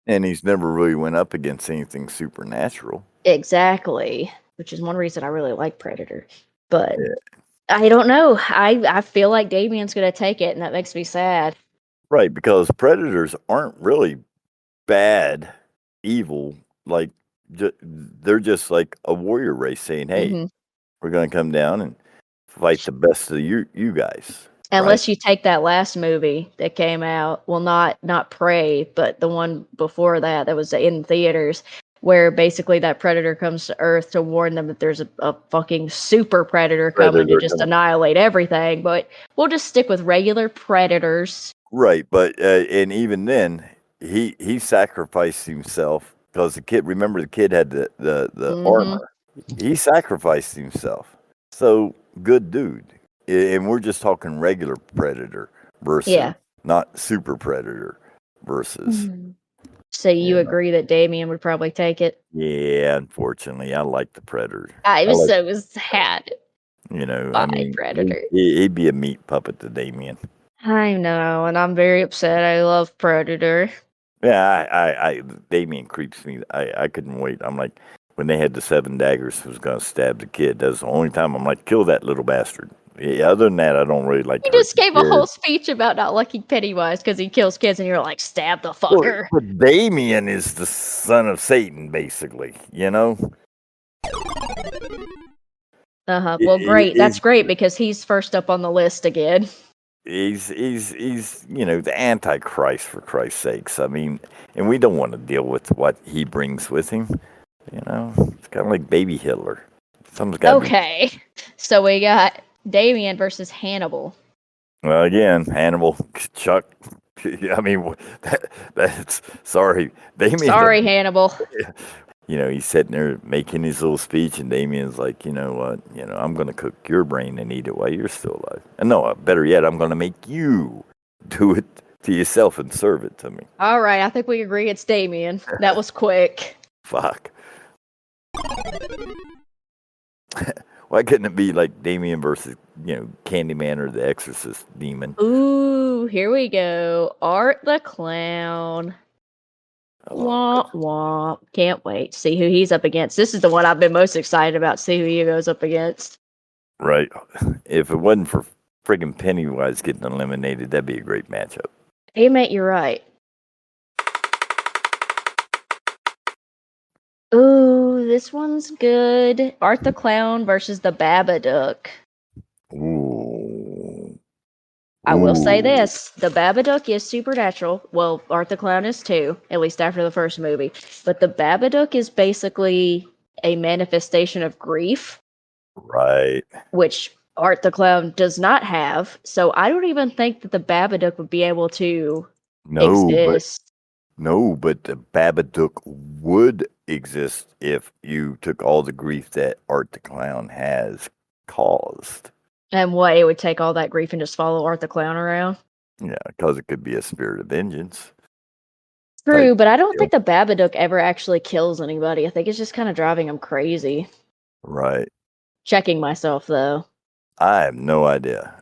[SPEAKER 2] And he's never really went up against anything supernatural.
[SPEAKER 1] Exactly, which is one reason I really like Predator. But
[SPEAKER 2] Yeah.
[SPEAKER 1] I don't know. I feel like Damien's gonna take it, and that makes me sad.
[SPEAKER 2] Right, because predators aren't really bad, evil. Like they're just like a warrior race saying, "Hey,
[SPEAKER 1] Hmm.
[SPEAKER 2] we're going to come down and fight the best of you guys." Right?
[SPEAKER 1] Unless you take that last movie that came out, well, not Prey, but the one before that that was in theaters, where basically that predator comes to Earth to warn them that there's a fucking super predator coming to
[SPEAKER 2] Predator
[SPEAKER 1] just
[SPEAKER 2] come.
[SPEAKER 1] annihilate everything. But we'll just stick with regular predators.
[SPEAKER 2] Right, but and even then, he sacrificed himself because the kid. Remember, the kid had the
[SPEAKER 1] Mm-hmm.
[SPEAKER 2] armor. He sacrificed himself. So good dude. And we're just talking regular predator versus
[SPEAKER 1] Yeah.
[SPEAKER 2] not super predator versus.
[SPEAKER 1] So you
[SPEAKER 2] You know.
[SPEAKER 1] agree that Damien would probably take it?
[SPEAKER 2] Yeah, unfortunately, I like the predator.
[SPEAKER 1] I
[SPEAKER 2] I
[SPEAKER 1] was
[SPEAKER 2] like,
[SPEAKER 1] so sad
[SPEAKER 2] I
[SPEAKER 1] by
[SPEAKER 2] mean,
[SPEAKER 1] Predator.
[SPEAKER 2] he'd be a meat puppet to Damien.
[SPEAKER 1] I know, and I'm very upset. I love Predator.
[SPEAKER 2] Yeah, Damien creeps me. I couldn't wait. I'm like, when they had the 7 daggers, was gonna stab the kid. That's the only time I'm like, kill that little bastard. Yeah, other than that, I don't really like
[SPEAKER 1] You
[SPEAKER 2] to hurt
[SPEAKER 1] just
[SPEAKER 2] the
[SPEAKER 1] gave a
[SPEAKER 2] kid.
[SPEAKER 1] whole speech about not liking Pennywise because he kills kids, and you're like, stab the
[SPEAKER 2] Well,
[SPEAKER 1] fucker.
[SPEAKER 2] but Damien is the son of Satan, basically. You know,
[SPEAKER 1] Uh-huh.
[SPEAKER 2] He-
[SPEAKER 1] Well, great.
[SPEAKER 2] he-
[SPEAKER 1] That's great because he's first up on the list again.
[SPEAKER 2] he's the Antichrist, for Christ's sakes. I mean, and we don't want to deal with what he brings with him. It's kind of like baby Hitler. Something's got to be.
[SPEAKER 1] Okay. So we got Damien versus Hannibal.
[SPEAKER 2] Well, again, Hannibal, Chuck. I mean, that's sorry. Damien's
[SPEAKER 1] Sorry, Hannibal.
[SPEAKER 2] he's sitting there making his little speech, and Damien's like, you know what? I'm going to cook your brain and eat it while you're still alive. And no, better yet, I'm going to make you do it to yourself and serve it to me.
[SPEAKER 1] All right, I think we agree it's Damien. That was quick.
[SPEAKER 2] Fuck. Why couldn't it be like Damien versus, Candyman or the Exorcist demon?
[SPEAKER 1] Ooh, here we go. Art the Clown. Womp womp. Can't wait to see who he's up against. This is the one I've been most excited about. See who he goes up against.
[SPEAKER 2] Right. If it wasn't for friggin' Pennywise getting eliminated, that'd be a great matchup.
[SPEAKER 1] Hey, mate, you're right. Ooh, this one's good. Art the Clown versus the Babadook.
[SPEAKER 2] Ooh.
[SPEAKER 1] I will say
[SPEAKER 2] Ooh.
[SPEAKER 1] this. The Babadook is supernatural. Well, Art the Clown is too, at least after the first movie. But the Babadook is basically a manifestation of grief,
[SPEAKER 2] Right.
[SPEAKER 1] which Art the Clown does not have. So I don't even think that the Babadook would be able to
[SPEAKER 2] No,
[SPEAKER 1] exist.
[SPEAKER 2] but the Babadook would exist if you took all the grief that Art the Clown has caused.
[SPEAKER 1] And what, it would take all that grief and just follow Art the Clown around?
[SPEAKER 2] Yeah, because it could be a spirit of vengeance.
[SPEAKER 1] True,
[SPEAKER 2] Type
[SPEAKER 1] but I don't
[SPEAKER 2] deal.
[SPEAKER 1] think the Babadook ever actually kills anybody. I think it's just kind of driving him crazy.
[SPEAKER 2] Right.
[SPEAKER 1] Checking myself, though.
[SPEAKER 2] I have no idea.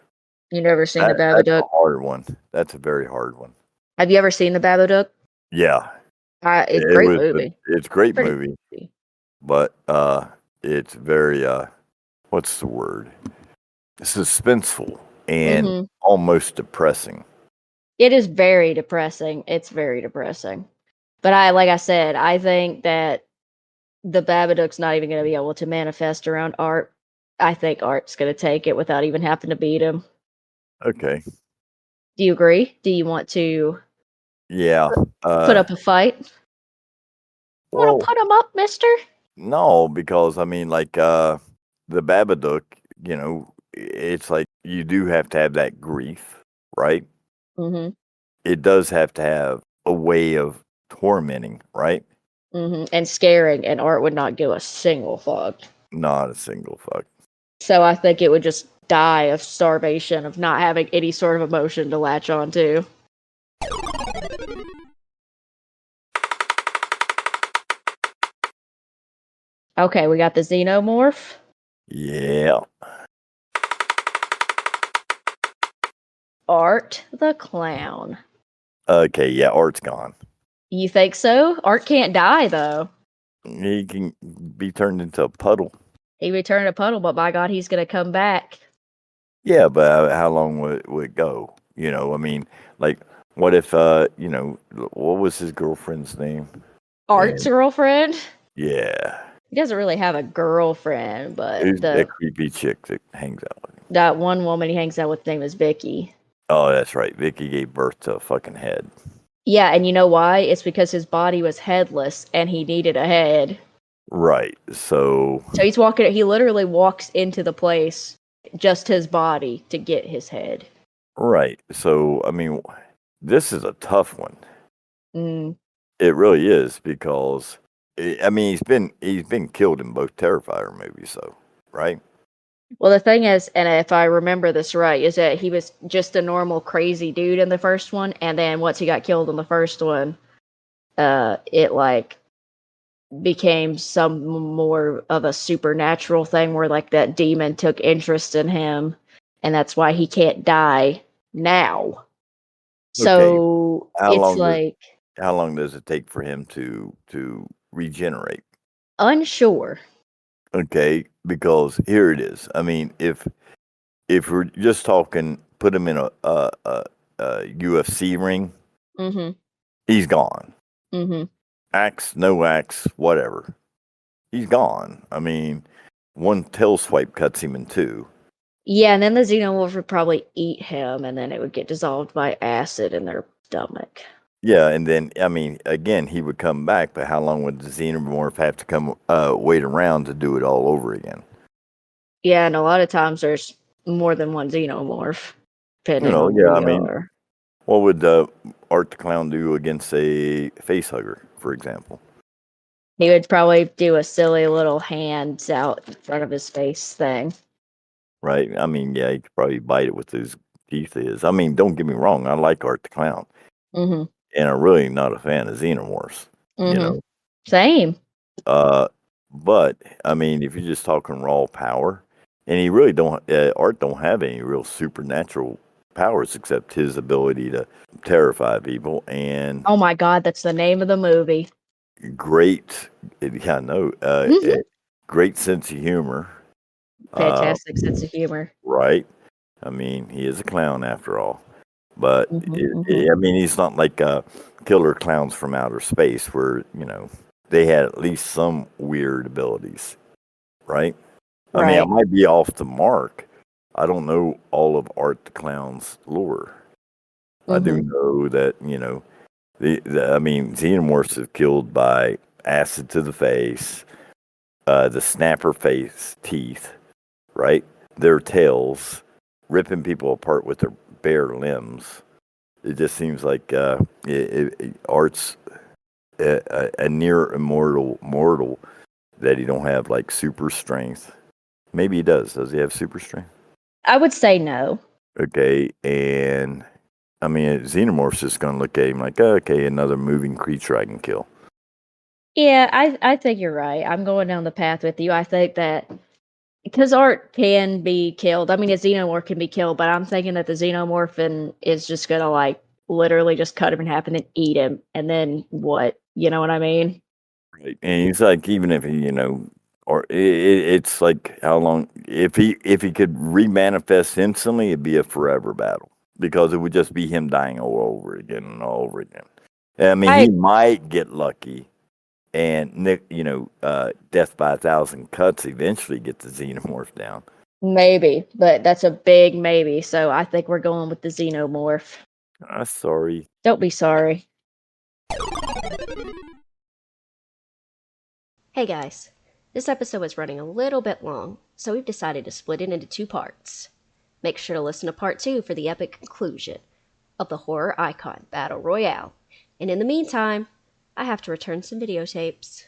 [SPEAKER 1] You never seen the
[SPEAKER 2] That's a
[SPEAKER 1] Babadook?
[SPEAKER 2] hard one. That's a very hard one.
[SPEAKER 1] Have you ever seen the Babadook?
[SPEAKER 2] Yeah.
[SPEAKER 1] It's a
[SPEAKER 2] It
[SPEAKER 1] great
[SPEAKER 2] was.
[SPEAKER 1] movie.
[SPEAKER 2] It's a great
[SPEAKER 1] Pretty
[SPEAKER 2] movie,
[SPEAKER 1] movie.
[SPEAKER 2] but it's very what's the word? Suspenseful and
[SPEAKER 1] Mm-hmm.
[SPEAKER 2] almost depressing.
[SPEAKER 1] It is very depressing. It's very depressing. But like I said, I think that the Babadook's not even going to be able to manifest around Art. I think Art's going to take it without even having to beat him.
[SPEAKER 2] Okay.
[SPEAKER 1] Do you agree? Do you want to
[SPEAKER 2] Yeah.
[SPEAKER 1] put up a fight? Want to
[SPEAKER 2] Well,
[SPEAKER 1] put him up, mister?
[SPEAKER 2] no, because I mean, like the Babadook, it's like you do have to have that grief, right?
[SPEAKER 1] Mm-hmm.
[SPEAKER 2] It does have to have a way of tormenting, right?
[SPEAKER 1] Mm-hmm. And scaring, and Art would not give a single fuck.
[SPEAKER 2] Not a single fuck.
[SPEAKER 1] So I think it would just die of starvation, of not having any sort of emotion to latch on to. Okay, we got the Xenomorph.
[SPEAKER 2] Yeah.
[SPEAKER 1] Art the Clown.
[SPEAKER 2] Okay, yeah, Art's gone.
[SPEAKER 1] You think so? Art can't die, though.
[SPEAKER 2] He can be turned into a puddle.
[SPEAKER 1] He returned a puddle, but by God, he's going to come back.
[SPEAKER 2] Yeah, but how long would it go? I mean, like, what if, what was his girlfriend's name?
[SPEAKER 1] Art's
[SPEAKER 2] And,
[SPEAKER 1] girlfriend?
[SPEAKER 2] yeah.
[SPEAKER 1] He doesn't really have a girlfriend, but
[SPEAKER 2] Who's that creepy chick that hangs out with him?
[SPEAKER 1] that one woman he hangs out with name is Vicky.
[SPEAKER 2] Oh, that's right. Vicky gave birth to a fucking head.
[SPEAKER 1] Yeah, and you know why? It's because his body was headless and he needed a head.
[SPEAKER 2] Right. So
[SPEAKER 1] He literally walks into the place, just his body, to get his head.
[SPEAKER 2] right. So I mean, this is a tough one.
[SPEAKER 1] Mm.
[SPEAKER 2] It really is because I mean he's been killed in both Terrifier movies, though, right?
[SPEAKER 1] Well, the thing is, and if I remember this right, is that he was just a normal crazy dude in the first one, and then once he got killed in the first one, it like became some more of a supernatural thing where like that demon took interest in him, and that's why he can't die now.
[SPEAKER 2] Okay,
[SPEAKER 1] So
[SPEAKER 2] how
[SPEAKER 1] it's
[SPEAKER 2] long does
[SPEAKER 1] like
[SPEAKER 2] how long does it take for him to regenerate?
[SPEAKER 1] unsure.
[SPEAKER 2] Okay, because here it is. I mean, if we're just talking, put him in a UFC ring,
[SPEAKER 1] Mm-hmm.
[SPEAKER 2] he's gone.
[SPEAKER 1] Mm-hmm.
[SPEAKER 2] Axe, no axe, whatever. He's gone. I mean, one tail swipe cuts him in two.
[SPEAKER 1] Yeah, and then the xenomorph would probably eat him, and then it would get dissolved by acid in their stomach.
[SPEAKER 2] Yeah, and then I mean, again, he would come back, but how long would the xenomorph have to come wait around to do it all over again?
[SPEAKER 1] Yeah, and a lot of times there's more than one xenomorph, depending on
[SPEAKER 2] Yeah,
[SPEAKER 1] where
[SPEAKER 2] I
[SPEAKER 1] you
[SPEAKER 2] mean,
[SPEAKER 1] are.
[SPEAKER 2] what would Art the Clown do against a face hugger, for example?
[SPEAKER 1] He would probably do a silly little hands out in front of his face thing.
[SPEAKER 2] Right? I mean, yeah, he could probably bite it with his teeth. Is I mean, don't get me wrong, I like Art the Clown,
[SPEAKER 1] Mm-hmm.
[SPEAKER 2] and I'm really not a fan of xenomorphs. You
[SPEAKER 1] Mm-hmm.
[SPEAKER 2] know,
[SPEAKER 1] Same.
[SPEAKER 2] uh, but I mean, if you're just talking raw power, and he really don't Art don't have any real supernatural powers except his ability to terrify people and
[SPEAKER 1] Oh my god, that's the name of the movie.
[SPEAKER 2] great, yeah, no, great sense of humor. Uh,
[SPEAKER 1] Fantastic sense of humor.
[SPEAKER 2] right? I mean, he is a clown after all. But
[SPEAKER 1] Mm-hmm. Mm-hmm.
[SPEAKER 2] I mean, he's not like killer clowns from outer space where, they had at least some weird abilities, right? I mean, I
[SPEAKER 1] Right.
[SPEAKER 2] might be off the mark. I don't know all of Art the Clown's lore. I do
[SPEAKER 1] Mm-hmm.
[SPEAKER 2] know that, I mean, xenomorphs have killed by acid to the face, the snapper face teeth, right? Their tails, ripping people apart with their bare limbs. It just seems like Art's a near immortal mortal that he don't have like super strength. Maybe he does. Does he have super strength?
[SPEAKER 1] I would say no.
[SPEAKER 2] Okay, and I mean, a xenomorph's just gonna look at him like, "Oh, okay, another moving creature I can kill."
[SPEAKER 1] Yeah, I think you're right. I'm going down the path with you. I think that because art can be killed. I mean, a xenomorph can be killed, but I'm thinking that the xenomorphin is just gonna like literally just cut him in half and then eat him, and then what? You know what I mean?
[SPEAKER 2] Right. And he's like, even if he, or it's like how long if he could remanifest instantly, it'd be a forever battle because it would just be him dying all over again and all over again. I mean,
[SPEAKER 1] I
[SPEAKER 2] he might get lucky and Nick, death by a thousand cuts eventually get the xenomorph down.
[SPEAKER 1] maybe, but that's a big maybe. So I think we're going with the xenomorph.
[SPEAKER 2] Sorry.
[SPEAKER 1] Don't be sorry.
[SPEAKER 3] Hey guys, this episode is running a little bit long, so we've decided to split it into two parts. Make sure to listen to part 2 for the epic conclusion of the horror icon Battle Royale. And in the meantime, I have to return some videotapes.